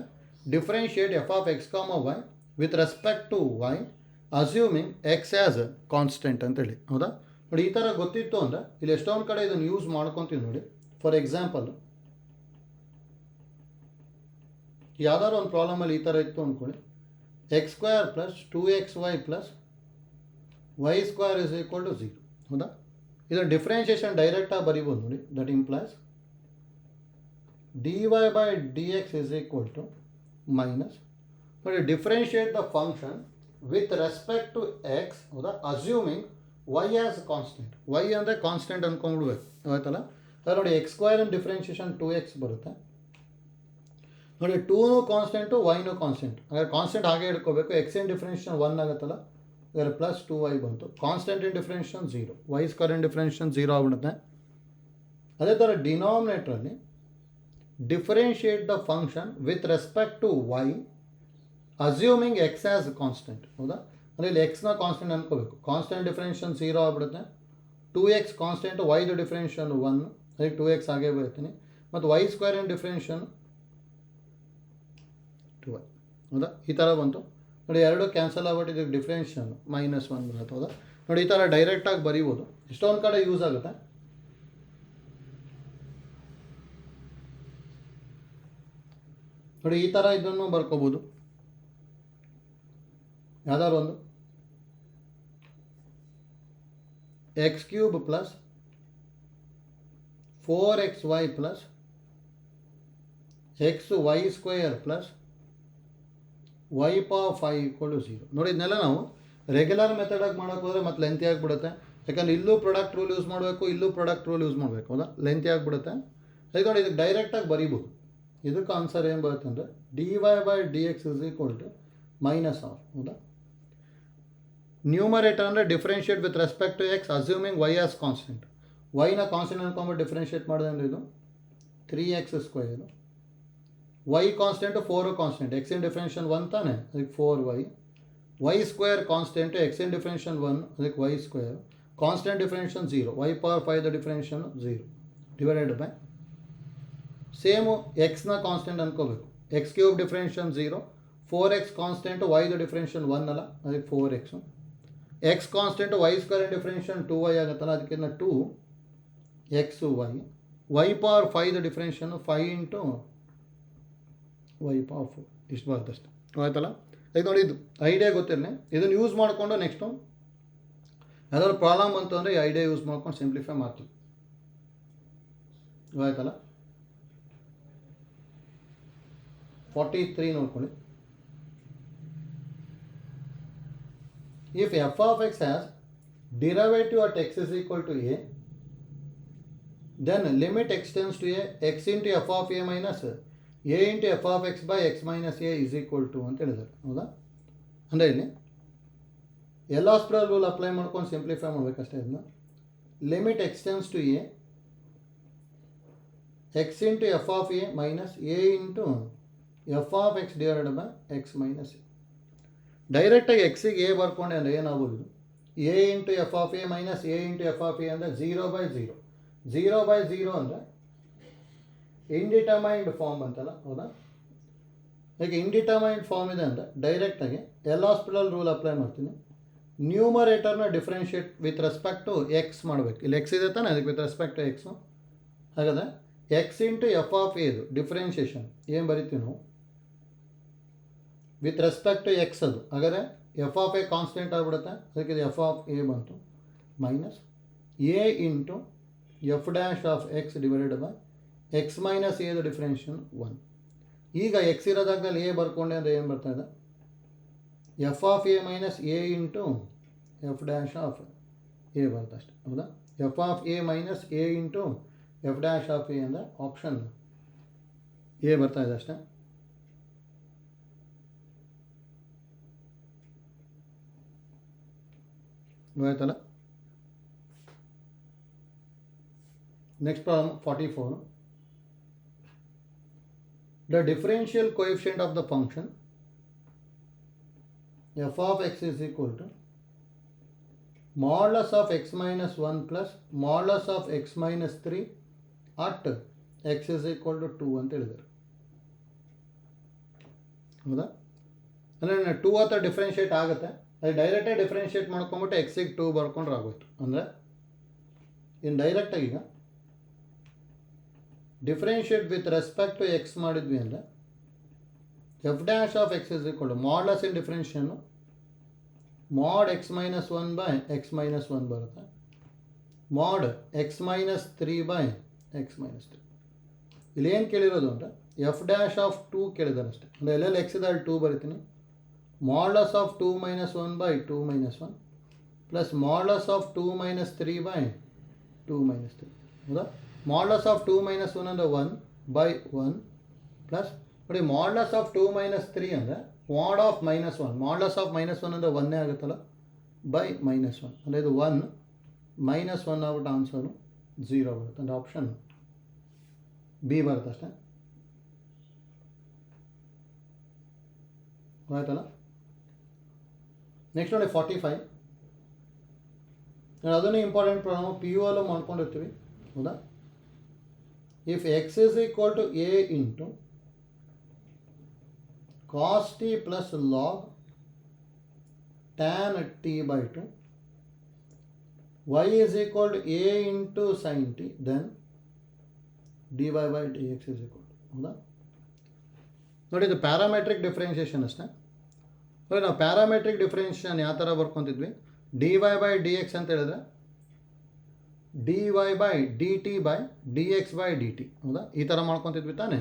[SPEAKER 1] differentiate f of x y with respect to y assuming x as constant ಅಂತೇಳಿ. ಹೌದಾ? ನೋಡಿ, ಈ ಥರ ಗೊತ್ತಿತ್ತು ಅಂದರೆ ಇಲ್ಲಿ ಎಷ್ಟೊಂದು ಕಡೆ ಇದನ್ನು ಯೂಸ್ ಮಾಡ್ಕೊತೀವಿ. ನೋಡಿ, ಫಾರ್ ಎಕ್ಸಾಂಪಲ್ ಯಾವ್ದಾದ್ರು ಒಂದು ಪ್ರಾಬ್ಲಮಲ್ಲಿ ಈ ಥರ ಇತ್ತು ಅಂದ್ಕೊಳ್ಳಿ, x² + 2xy + y² is equal to 0. ಹೌದಾ? ಇದರ ಡಿಫ್ರೆನ್ಷಿಯೇಷನ್ ಡೈರೆಕ್ಟಾಗಿ ಬರೀಬೋದು. ನೋಡಿ, that implies dy/dx is equal to minus, ನೋಡಿ differentiate the function with respect to x. ಹೌದಾ? Assuming y as constant. y ಅಂದರೆ ಕಾನ್ಸ್ಟೆಂಟ್ ಅಂದ್ಕೊಂಡ್ಬಿಡ್ಬೇಕು. ಆಯ್ತಲ್ಲ? ಅದು ನೋಡಿ, x² ಡಿಫ್ರೆನ್ಷಿಯೇಷನ್ 2x ಬರುತ್ತೆ. ನೋಡಿ, 2 ಕಾನ್ಸ್ಟೆಂಟು, ವೈನು ಕಾನ್ಸ್ಟೆಂಟ್. ಹಾಗಾದ್ರೆ ಕಾನ್ಸ್ಟೆಂಟ್ ಹಾಗೆ ಇಟ್ಕೋಬೇಕು. ಎಕ್ಸಿನ ಡಿಫ್ರೆನ್ಷಿಯೇಷನ್ 1 ಆಗುತ್ತಲ್ಲ, ಹಾಗಾದ್ರೆ +2y ಬಂತು. Constant in differentiation 0, y² in differentiation 0 ಆಗ್ಬಿಡುತ್ತೆ. ಅದೇ ಥರ ಡಿನಾಮಿನೇಟ್ರಲ್ಲಿ differentiate the function with respect to y assuming X as constant. ಹೌದಾ? ಅಂದರೆ ಇಲ್ಲಿ ಎಕ್ಸ್ನ ಕಾನ್ಸ್ಟೆಂಟ್ ಅನ್ಕೋಬೇಕು. ಕಾನ್ಸ್ಟೆಂಟ್ ಡಿಫ್ರೆನ್ಷಿಯೇಷನ್ 0 ಆಗ್ಬಿಡುತ್ತೆ. 2x ಕಾನ್ಸ್ಟೆಂಟು, ವೈದು ಡಿಫ್ರೆನ್ಷಿಯೇಷನ್ 1, ಅದಕ್ಕೆ 2x ಹಾಗೆ ಬರ್ತೀನಿ. ಮತ್ತು y² ಇನ್ ಡಿಫ್ರೆನ್ಷಿಯೇಷನ್ 2y. ಹೌದಾ? ಈ ಥರ ಬಂತು. ನೋಡಿ, ಎರಡು ಕ್ಯಾನ್ಸಲ್ ಆಗ್ಬಿಟ್ಟು ಇದಕ್ಕೆ ಡಿಫ್ರೆನ್ಷಿಯೇಷನ್ -1 ಬರುತ್ತೆ. ಹೌದಾ? ನೋಡಿ, ಈ ಥರ ಡೈರೆಕ್ಟಾಗಿ ಬರೀಬೋದು. ಇಷ್ಟೊಂದು ಕಡೆ ಯೂಸ್ ಆಗುತ್ತೆ. ನೋಡಿ, ಈ ಥರ ಇದನ್ನು ಬರ್ಕೋಬೋದು. ಯಾವ್ದಾದ್ರು ಒಂದು x³ + 4xy + x y square plus y power 5 equal to 0. ನೋಡಿ ಇದನ್ನೆಲ್ಲ ನಾವು ರೆಗ್ಯುಲರ್ ಮೆಥಡಾಗಿ ಮಾಡೋಕೆ ಹೋದರೆ ಮತ್ತೆ ಲೆಂತಿ ಆಗಿಬಿಡುತ್ತೆ. ಯಾಕಂದರೆ ಇಲ್ಲೂ ಪ್ರಾಡಕ್ಟ್ ರೂಲ್ ಯೂಸ್ ಮಾಡಬೇಕು, ಇಲ್ಲೂ ಪ್ರಾಡಕ್ಟ್ ರೂಲ್ ಯೂಸ್ ಮಾಡಬೇಕು, ಹೌದಾ? ಲೆಂತಿ ಆಗಿಬಿಡುತ್ತೆ. ಅದಕ್ಕೆ ನೋಡಿ ಇದಕ್ಕೆ ಡೈರೆಕ್ಟಾಗಿ ಬರೀಬೋದು. ಇದಕ್ಕೆ ಆನ್ಸರ್ ಏನು ಬರುತ್ತೆ ಅಂದರೆ dy by d x is equal to minus of, ಹೌದಾ? ನ್ಯೂಮರೇಟರ್ ಅಂದರೆ differentiate with respect to x assuming y as constant. ವೈನ ಕಾನ್ಸ್ಟೆಂಟ್ ಅನ್ಕೊಂಬಿಟ್ಟು ಡಿಫ್ರೆನ್ಷಿಯೇಟ್ ಮಾಡಿದೆ ಅಂದರೆ ಇದು 3x square. Y constant 4 constant, ಎಕ್ಸಿನ್ ಡಿಫ್ರೆನ್ಷನ್ 1 ತಾನೆ, ಅದಕ್ಕೆ 4y. ವೈ ಸ್ಕ್ವೇರ್ ಕಾನ್ಸ್ಟೆಂಟು ಎಕ್ಸಿನ್ ಡಿಫ್ರೆನ್ಷನ್ 1, ಅದಕ್ಕೆ y square. Constant differentiation 0, y power 5 the differentiation 0 divided by same ಎಕ್ಸ್ನ ಕಾನ್ಸ್ಟೆಂಟ್ ಅನ್ಕೋಬೇಕು. ಎಕ್ಸ್ ಕ್ಯೂಬ್ ಡಿಫ್ರೆನ್ಷನ್ 0, 4x ಕಾನ್ಸ್ಟೆಂಟು ವೈದು ಡಿಫ್ರೆನ್ಷನ್ 1 ಅಲ್ಲ, ಅದಕ್ಕೆ 4x. X constant y square differentiation 2y ಆಗುತ್ತಲ್ಲ, ಅದಕ್ಕೆ 2xy. Y power 5 differentiation 5 into y power 4 ಇಷ್ಟು ಬರುತ್ತೆ ಅಷ್ಟೆ, ಆಯ್ತಲ್ಲ? ಈಗ ನೋಡಿ ಇದು ಐಡಿಯಾ ಗೊತ್ತಿರಲಿ, ಇದನ್ನು ಯೂಸ್ ಮಾಡಿಕೊಂಡು ನೆಕ್ಸ್ಟು ಯಾವ್ದಾದ್ರು ಪ್ರಾಬ್ಲಮ್ ಬಂತು ಅಂದರೆ ಈ ಐಡಿಯಾ ಯೂಸ್ ಮಾಡ್ಕೊಂಡು ಸಿಂಪ್ಲಿಫೈ ಮಾಡ್ತೀವಿ, ಆಯ್ತಲ್ಲ? 43 ನೋಡ್ಕೊಳ್ಳಿ. If f of x has derivative at x is equal to a, then limit x tends to a x into f of a minus a into f of x by x minus a is equal to ಅಂತ ಹೇಳಿದ್ದಾರೆ, ಹೌದಾ? ಅಂದರೆ ಇಲ್ಲಿ ಎಲ್ ಹಾಸ್ಪಿಟಲ್ ರೂಲ್ ಅಪ್ಲೈ ಮಾಡ್ಕೊಂಡು ಸಿಂಪ್ಲಿಫೈ ಮಾಡಬೇಕಷ್ಟೇ. ಇದನ್ನ limit x tends to a x into f of a minus a into f of x divided by x minus a. ಡೈರೆಕ್ಟಾಗಿ ಎಕ್ಸಿಗೆ ಎ ಬರ್ಕೊಂಡೆ ಅಂದರೆ ಏನಾಗ್ಬೋದು, a into f of a minus a into f of a ಅಂದರೆ 0/0. 0/0 ಅಂದರೆ ಇಂಡಿಟರ್ಮೈನ್ಡ್ ಫಾರ್ಮ್ ಅಂತಲ್ಲ, ಹೌದಾ? ಈಗ ಇಂಡಿಟರ್ಮೈನ್ಡ್ ಫಾರ್ಮ್ ಇದೆ ಅಂದರೆ ಡೈರೆಕ್ಟಾಗಿ ಎಲ್ ಹಾಸ್ಪಿಟಲ್ ರೂಲ್ ಅಪ್ಲೈ ಮಾಡ್ತೀನಿ. ನ್ಯೂಮರೇಟರ್ನ differentiate with respect to x ಮಾಡಬೇಕು. ಇಲ್ಲಿ ಎಕ್ಸ್ ಇದೆ ತಾನೆ, ಅದಕ್ಕೆ ವಿತ್ ರೆಸ್ಪೆಕ್ಟ್ ಟು ಎಕ್ಸು. ಹಾಗಾದರೆ ಎಕ್ಸ್ ಇಂಟು ಎಫ್ ಆಫ್ ಎದು ಡಿಫ್ರೆನ್ಷಿಯೇಷನ್ ಏನು ಬರಿತೀವಿ ನಾವು, ವಿತ್ ರೆಸ್ಪೆಕ್ಟ್ ಟು ಎಕ್ಸ್ ಅದು. ಹಾಗಾದರೆ ಎಫ್ ಆಫ್ ಎ ಕಾನ್ಸ್ಟೆಂಟ್ ಆಗಿಬಿಡುತ್ತೆ, ಅದಕ್ಕೆ ಇದು ಎಫ್ ಆಫ್ ಎ ಬಂತು minus a into F dash of x divided by x minus ಎದು ಡಿಫ್ರೆನ್ಷನ್ 1. ಈಗ ಎಕ್ಸ್ ಇರೋದಾಗದಲ್ಲಿ ಎ ಬರ್ಕೊಂಡೆ ಅಂದರೆ ಏನು ಬರ್ತಾಯಿದೆ, F of a minus a into F dash of A ಬರುತ್ತೆ ಅಷ್ಟೆ, ಹೌದಾ? F of a minus a into F dash of a ಅಂದರೆ ಆಪ್ಷನ್ ಎ ಬರ್ತಾಯಿದೆ ಅಷ್ಟೇ. ಆಯ್ತಲ್ಲ? Next problem 44. The differential coefficient of the function f of x is equal to modulus of x minus 1 plus modulus of x minus 3 at x is equal to 2 ಅಂತ ಹೇಳಿದ್ದಾರೆ, ಹೌದಾ? ಅಂದರೆ 2 ಹತ್ರ ಡಿಫ್ರೆನ್ಷಿಯೇಟ್ ಆಗುತ್ತೆ, ಅದು ಡೈರೆಕ್ಟಾಗಿ ಡಿಫ್ರೆನ್ಷಿಯೇಟ್ ಮಾಡ್ಕೊಂಬಿಟ್ಟು ಎಕ್ಸಿಗೆ 2 ಬರ್ಕೊಂಡ್ರೆ ಆಗೋಯ್ತು. ಅಂದರೆ ಇನ್ನು ಡೈರೆಕ್ಟಾಗಿ ಈಗ differentiate with respect to x ಮಾಡಿದ್ವಿ ಅಂದರೆ f dash of x is equal to modulus in differentiation mod x minus 1 by x minus 1 ಬರುತ್ತೆ, mod x minus 3 by x minus 3. ಇಲ್ಲಿ ಏನು ಕೇಳಿರೋದು ಅಂದರೆ ಎಫ್ ಡ್ಯಾಶ್ ಆಫ್ 2 ಕೇಳಿದ್ದಾರೆ ಅಷ್ಟೇ. ಅಂದರೆ ಎಲ್ಲೆಲ್ಲಿ ಎಕ್ಸ್ ಇದೆ ಅಲ್ಲಿ 2 ಬರಿತೀನಿ. Modulus of 2 minus 1 by 2 minus 1 plus modulus of 2 minus 3 by 2 minus 3, ಹೌದಾ? ಮಾಡ್ಲಸ್ ಆಫ್ 2 ಮೈನಸ್ 1 ಅಂದರೆ 1 ಬೈ 1 ಪ್ಲಸ್ ನೋಡಿ ಮಾಡ್ಲಸ್ ಆಫ್ 2 ಮೈನಸ್ 3 ಅಂದರೆ ಮಾಡ್ of minus 1. Modulus of minus 1 ಅಂದರೆ 1 ಆಗುತ್ತಲ್ಲ, ಬೈ ಮೈನಸ್ 1 ಅಂದರೆ ಇದು 1 ಮೈನಸ್ 1 ಆಗ್ಬಿಟ್ಟು ಆನ್ಸರು 0 ಬರುತ್ತೆ. ಅಂದರೆ ಆಪ್ಷನ್ ಬಿ ಬರುತ್ತೆ ಅಷ್ಟೇ, ಆಯ್ತಲ್ಲ? ನೆಕ್ಸ್ಟ್ ನೋಡಿ 45. ಅದನ್ನೇ ಇಂಪಾರ್ಟೆಂಟ್ ಪ್ರಾಬ್ಲಮ್ ಪಿ ಯು ಅಲ್ಲೂ ಮಾಡ್ಕೊಂಡಿರ್ತೀವಿ, ಹೌದಾ? If x is equal to a into cos t plus log tan t by 2 y is equal to a into sine t then d y by d x is equal to, ಹೌದಾ? ನೋಡಿ ಇದು ಪ್ಯಾರಾಮೆಟ್ರಿಕ್ ಡಿಫ್ರೆನ್ಷಿಯೇಷನ್ ಅಷ್ಟೇ. ನೋಡಿ ನಾವು ಪ್ಯಾರಾಮೆಟ್ರಿಕ್ ಡಿಫ್ರೆನ್ಷಿಯೇಷನ್ ಯಾವ ಥರ ಬರ್ಕೊತಿದ್ವಿ, d y by d x ಅಂತ ಹೇಳಿದ್ರೆ d y by d t by d x by d t, ಹೌದಾ? ಈ ಥರ ಮಾಡ್ಕೊತಿದ್ವಿ ತಾನೆ.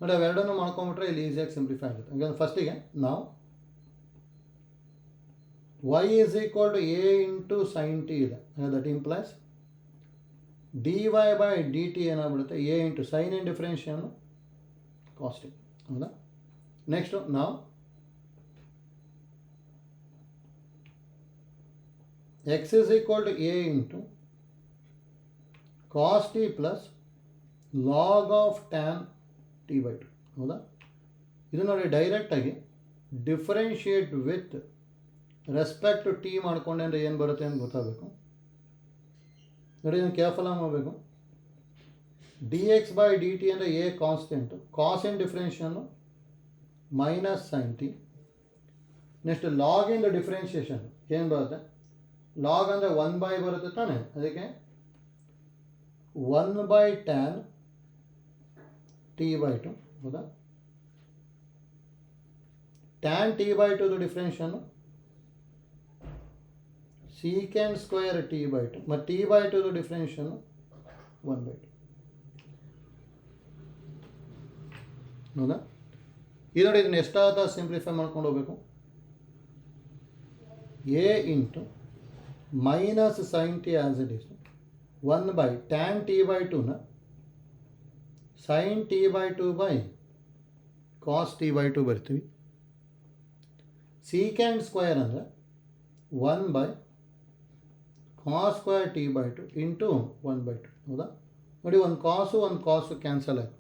[SPEAKER 1] ನೋಡಿ ಅವೆರಡನ್ನು ಮಾಡ್ಕೊಂಬಿಟ್ರೆ ಇಲ್ಲಿ ಈಸಿಯಾಗಿ ಸಿಂಪ್ಲಿಫೈ ಆಗುತ್ತೆ. ಹಾಗಾದ್ರೆ ಫಸ್ಟಿಗೆ ನಾವು y is equal to a into sin t ಇದೆ. That implies dy by dt ಏನಾಗ್ಬಿಡುತ್ತೆ a into sine in differential cost t. ಹೌದಾ? ನೆಕ್ಸ್ಟು ನಾವು x is equal to a into cos t plus log of tan t by 2. ಹೌದಾ? ಇದು ನೋಡಿ ಡೈರೆಕ್ಟಾಗಿ differentiate with respect to t ಮಾಡ್ಕೊಂಡೆ ಅಂದರೆ ಏನು ಬರುತ್ತೆ ಅಂತ ಗೊತ್ತಾಗಬೇಕು. ನೋಡಿ ನೀವು ಕೇರ್ಫುಲ್ ಆಗಿ ಮಾಡಬೇಕು. D x by d t ಅಂದರೆ a constant, cos in differentiation minus sine t. Next log in the differentiation ಏನು ಬರುತ್ತೆ? ಲಾಗ್ ಅಂದರೆ 1 ಬರುತ್ತೆ ತಾನೆ, ಅದಕ್ಕೆ 1/tan t by 2. ಹೌದಾ? tan t by 2 ಡಿಫ್ರೆನ್ಷಿಯನ್ನು secant square t by 2 ಮತ್ತು t by 2 ಡಿಫ್ರೆನ್ಷಿಯನ್ನು 1/2. ಹೌದಾ? ಇದು ನೋಡಿ ಇದನ್ನು ಎಷ್ಟಾದ ಸಿಂಪ್ಲಿಫೈ ಮಾಡ್ಕೊಂಡು ಹೋಗ್ಬೇಕು. a into minus sine t as it is 1/tan t by 2ನ sine t by 2 by cos t by 2 ಬರ್ತೀವಿ. ಸೀಕ್ಯಾಂಡ್ ಸ್ಕ್ವೇರ್ ಅಂದರೆ 1/cos square t by 2 into 1/2. ಹೌದಾ? ನೋಡಿ ಒಂದು ಕಾಸು ಕ್ಯಾನ್ಸಲ್ ಆಯಿತು.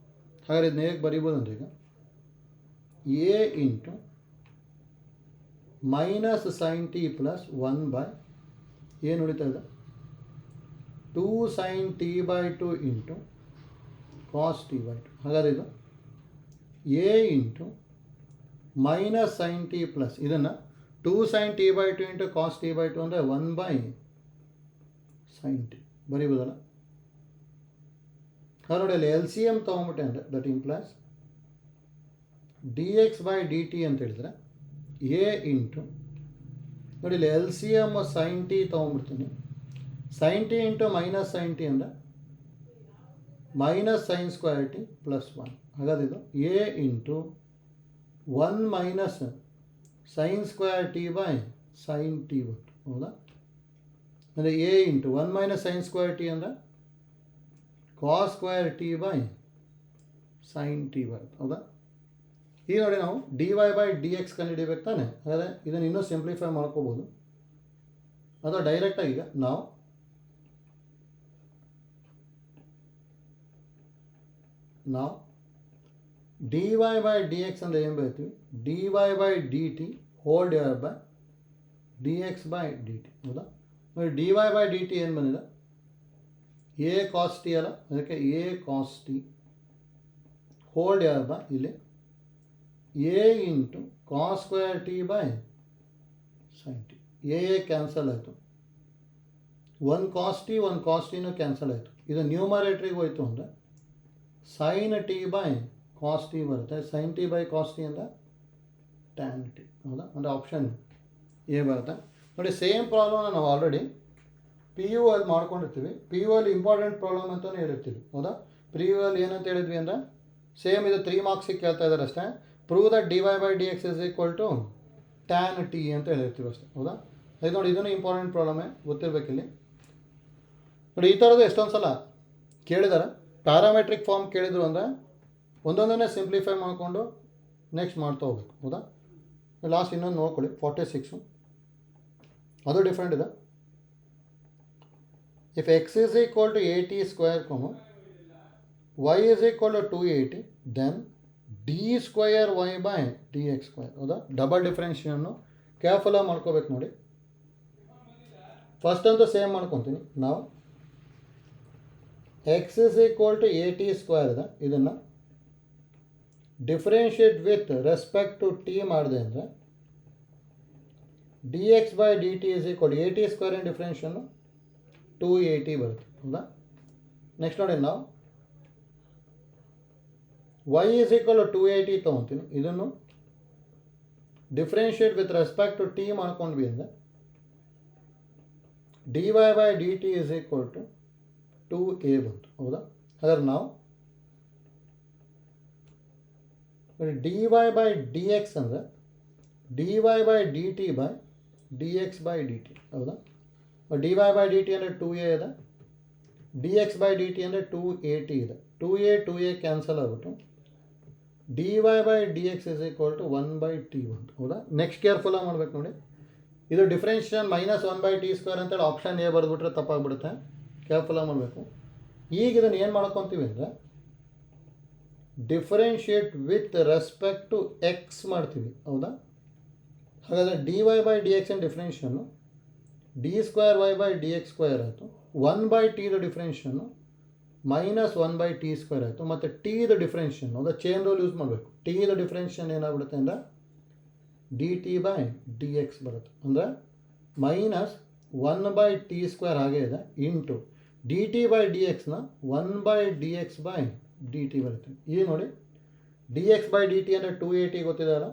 [SPEAKER 1] ಹಾಗಾದ್ರೆ ಇದನ್ನ ಹೇಗೆ ಬರೀಬೋದು ಅಂದರೆ ಈಗ a into minus sine t plus 1/ ಏನು ಉಳಿತಾ ಇದೆ 2 sine t by 2 into cos t by 2. ಹಾಗಾದ್ರೆ ಇದು a into minus sine t plus ಇದನ್ನು 2 sine t by 2 into cos t by 2 ಅಂದರೆ 1/sin t ಬರೀಬೋದಲ್ಲ. ನೋಡಿ ಅಲ್ಲಿ ಎಲ್ ಸಿ ಎಮ್ ತೊಗೊಂಬಿಟ್ಟೆ ಅಂದರೆ that implies d x by d t ಅಂತ ಹೇಳಿದ್ರೆ ಎ ಇಂಟು ನೋಡಿ ಇಲ್ಲಿ L C M sine t ತೊಗೊಂಡ್ಬಿಡ್ತೀನಿ. Sine t into minus sine t ಅಂದರೆ minus sine square t plus 1. ಹಾಗಾದ್ರೆ ಇದು a into 1 minus sine square t by sine t ಬಂತು. ಹೌದಾ? ಅಂದರೆ a into 1 minus sine square t ಅಂದರೆ cos square t by sine t ಬರುತ್ತೆ. ಹೌದಾ? ಈಗ ನೋಡಿ ನಾವು d y by d x ಕಂಡುಹಿಡಿಬೇಕು ತಾನೆ. ಹಾಗಾದರೆ ಇದನ್ನು ಇನ್ನೂ ಸಿಂಪ್ಲಿಫೈ ಮಾಡ್ಕೋಬೋದು. ಅಥವಾ ಡೈರೆಕ್ಟಾಗಿ ಈಗ ನಾವು d y by d x ಅಂದರೆ ಏನು ಬರೀತೀವಿ? D y by d t whole divide by d x by d t. ಹೌದಾ? ನೋಡಿ d y by d t ಏನು ಬಂದಿದೆ? ಎ ಕಾಸ್ ಟಿ ಅಲ್ಲ, ಅದಕ್ಕೆ a cos t whole divide by ಇಲ್ಲಿ a into cos square t by sine t. A cancel ಆಯಿತು, ಒಂದು ಕಾಸ್ ಟಿನೂ ಕ್ಯಾನ್ಸಲ್ ಆಯಿತು. ಇದು ನ್ಯೂಮರೇಟ್ರಿಗೆ ಹೋಯಿತು ಅಂದರೆ sine t by cos t ಬರುತ್ತೆ. Sine t by cos t ಅಂದರೆ ಟ್ಯಾನ್ ಟಿ. ಹೌದಾ? ಅಂದರೆ ಆಪ್ಷನ್ ಎ ಬರುತ್ತೆ. ನೋಡಿ ಸೇಮ್ ಪ್ರಾಬ್ಲಮ್ನ ನಾವು ಆಲ್ರೆಡಿ ಪಿ ಯು ಅಲ್ಲಿ ಮಾಡ್ಕೊಂಡಿರ್ತೀವಿ. ಪಿ ಯು ಅಲ್ಲಿ ಇಂಪಾರ್ಟೆಂಟ್ ಪ್ರಾಬ್ಲಮ್ ಅಂತಲೇ ಹೇಳಿರ್ತೀವಿ. ಹೌದಾ? ಪಿ ಯು ಅಲ್ಲಿ ಏನಂತ ಹೇಳಿದ್ವಿ ಅಂದರೆ ಸೇಮ್ ಇದು 3 ಮಾರ್ಕ್ಸಿಗೆ ಕೇಳ್ತಾ ಇದ್ದಾರೆ ಅಷ್ಟೇ. Prove that d y by d x is equal to tan t ಅಂತ ಹೇಳಿರ್ತೀವಿ ಅಷ್ಟೇ. ಹೌದಾ? ಇದು ನೋಡಿ ಇದನ್ನು ಇಂಪಾರ್ಟೆಂಟ್ ಪ್ರಾಬ್ಲಮೇ, ಗೊತ್ತಿರಬೇಕಿಲ್ಲಿ. ನೋಡಿ ಈ ಥರದ್ದು ಎಷ್ಟೊಂದು ಸಲ ಕೇಳಿದ್ದಾರೆ. ಪ್ಯಾರಾಮೆಟ್ರಿಕ್ ಫಾರ್ಮ್ ಕೇಳಿದ್ರು ಅಂದರೆ ಒಂದೊಂದನ್ನೇ ಸಿಂಪ್ಲಿಫೈ ಮಾಡಿಕೊಂಡು ನೆಕ್ಸ್ಟ್ ಮಾಡ್ತಾ ಹೋಗ್ಬೇಕು. ಹೌದಾ? ಲಾಸ್ಟ್ ಇನ್ನೊಂದು ನೋಡ್ಕೊಳ್ಳಿ 46 ಅದು ಡಿಫ್ರೆಂಟ್ ಇದೆ. If x is equal to 80 square y is equal to 280 then d square y by dx square. ಹೌದಾ? ಡಬಲ್ ಡಿಫ್ರೆನ್ಷಿಯನ್ನು ಕೇರ್ಫುಲ್ಲಾಗಿ ಮಾಡ್ಕೋಬೇಕು. ನೋಡಿ ಫಸ್ಟ್ ಅಂತೂ ಸೇಮ್ ಮಾಡ್ಕೊತೀನಿ. ನಾವು x is equal to 80 square ಇದೆ, ಇದನ್ನು differentiate with respect to t ಮಾಡಿದೆ ಅಂದರೆ d x by d t is equal 80 square differentiation 280 ಬರುತ್ತೆ. ಹೌದಾ? ನೆಕ್ಸ್ಟ್ ನೋಡಿ ನಾವು y is equal to 280 ತೊಗೊತೀನಿ. ಇದನ್ನು differentiate with respect to t ಮಾಡ್ಕೊಂಡ್ವಿ ಅಂದರೆ d y by d t is equal to 2a ಬಂತು. ಹೌದಾ? ಹಾಗಾದ್ರೆ ನಾವು d y by d x ಅಂದರೆ d y by d t by d x by d t ಹೌದಾ. D y by d t ಅಂದರೆ 2a ಇದೆ, d x by d t ಅಂದರೆ 2at ಇದೆ. 2a ಕ್ಯಾನ್ಸಲ್ ಆಗ್ಬಿಟ್ಟು d y by d x is equal to 1/t ಬಂತು ಹೌದಾ. ನೆಕ್ಸ್ಟ್ ಕೇರ್ಫುಲ್ಲಾಗಿ ಮಾಡ್ಬೇಕು ನೋಡಿ, ಇದು ಡಿಫ್ರೆನ್ಷಿಯೇಷನ್ -1/t² ಅಂತೇಳಿ ಆಪ್ಷನ್ ಎ ಬರೆದ್ಬಿಟ್ರೆ ತಪ್ಪಾಗ್ಬಿಡುತ್ತೆ, ಕೇರ್ಫುಲ್ಲಾಗಿ ಮಾಡಬೇಕು. ಈಗ ಇದನ್ನು ಏನು ಮಾಡ್ಕೊತೀವಿ ಅಂದರೆ differentiate with respect to x ಮಾಡ್ತೀವಿ ಹೌದಾ. ಹಾಗಾದರೆ ಡಿ ವೈ ಬೈ ಡಿ ಎಕ್ಸಿನ ಡಿಫ್ರೆನ್ಷನ್ನು d² by d x square ಆಯಿತು, 1/t ಡಿಫ್ರೆನ್ಷನ್ನು -1/t² ಆಯಿತು, ಮತ್ತು ಟಿದು ಡಿಫ್ರೆನ್ಷನ್ ಹೌದಾ, ಚೇನ್ ರೂಲ್ ಯೂಸ್ ಮಾಡಬೇಕು. ಟಿದು ಡಿಫ್ರೆನ್ಷನ್ ಏನಾಗ್ಬಿಡುತ್ತೆ ಅಂದರೆ d t by d x ಬರುತ್ತೆ, ಅಂದರೆ -1/t² ಹಾಗೇ ಇದೆ into d t by d ಎಕ್ಸ್ನ 1/dx ಬೈ ಡಿ ಟಿ ಬರುತ್ತೆ. ಈಗ ನೋಡಿ d x by d t ಅಂದರೆ 2at ಗೊತ್ತಿದೆ ಅಲ್ಲ,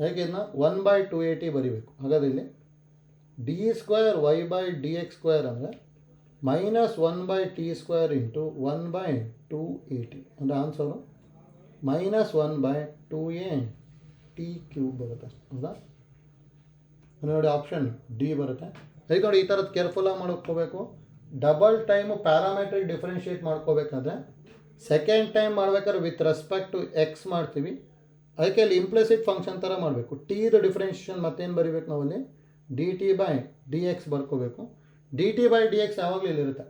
[SPEAKER 1] ಹೇಗೆ ಇದನ್ನ 1/2at ಬರೀಬೇಕು. ಹಾಗಾದ್ರೆ ಇಲ್ಲಿ d² y by d x square ಅಂದರೆ -1/t² ಇಂಟು 1/2at ಅಂದರೆ ಆನ್ಸರು -1/2at³ ಬರುತ್ತೆ ಹೌದಾ. ನೋಡಿ ಆಪ್ಷನ್ ಡಿ ಬರುತ್ತೆ. ಈಗ ನೋಡಿ ಈ ಥರದ್ದು ಕೇರ್ಫುಲ್ಲಾಗಿ ಮಾಡ್ಕೋಬೇಕು. ಡಬಲ್ ಟೈಮು ಪ್ಯಾರಾಮೆಟ್ರಿಕ್ ಡಿಫ್ರೆನ್ಷಿಯೇಟ್ ಮಾಡ್ಕೋಬೇಕಾದ್ರೆ ಸೆಕೆಂಡ್ ಟೈಮ್ ಮಾಡ್ಬೇಕಾದ್ರೆ ವಿತ್ ರೆಸ್ಪೆಕ್ಟ್ ಟು ಎಕ್ಸ್ ಮಾಡ್ತೀವಿ, ಅದಕ್ಕೆ ಅಲ್ಲಿ ಇಂಪ್ಲಿಸಿಟ್ ಫಂಕ್ಷನ್ ಥರ ಮಾಡಬೇಕು. ಟಿದು ಡಿಫ್ರೆನ್ಷಿಯೇಷನ್ ಮತ್ತೇನು ಬರೀಬೇಕು ನಾವಲ್ಲಿ d t by d x ಬರ್ಕೋಬೇಕು. D t by d x ಯಾವಾಗಲೂ ಇಲ್ಲಿರುತ್ತೆ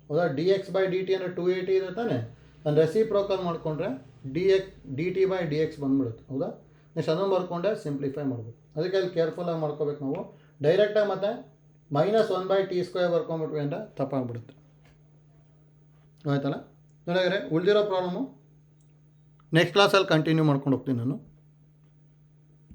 [SPEAKER 1] ಹೌದಾ. D x by d t ಅಂದರೆ 2at ಇರುತ್ತಾನೆ, ನಾನು ರೆಸಿಪ್ರೋಕಲ್ ಮಾಡಿಕೊಂಡ್ರೆ d t by d x ಬಂದ್ಬಿಡುತ್ತೆ ಹೌದಾ. ನೆಕ್ಸ್ಟ್ ಅದನ್ನು ಬರ್ಕೊಂಡೆ ಸಿಂಪ್ಲಿಫೈ ಮಾಡಬೇಕು. ಅದಕ್ಕೆ ಅಲ್ಲಿ ಕೇರ್ಫುಲ್ಲಾಗಿ ಮಾಡ್ಕೋಬೇಕು ನಾವು. ಡೈರೆಕ್ಟಾಗಿ ಮತ್ತು -1/t² ಬರ್ಕೊಂಬಿಟ್ವಿ ಅಂದರೆ ತಪ್ಪಾಗ್ಬಿಡುತ್ತೆ ಆಯ್ತಲ್ಲ. ನೋಡಿದ್ರೆ ಉಳಿದಿರೋ ಪ್ರಾಬ್ಲಮ್ಮು ನೆಕ್ಸ್ಟ್ ಕ್ಲಾಸಲ್ಲಿ ಕಂಟಿನ್ಯೂ ಮಾಡ್ಕೊಂಡು ಹೋಗ್ತೀನಿ ನಾನು.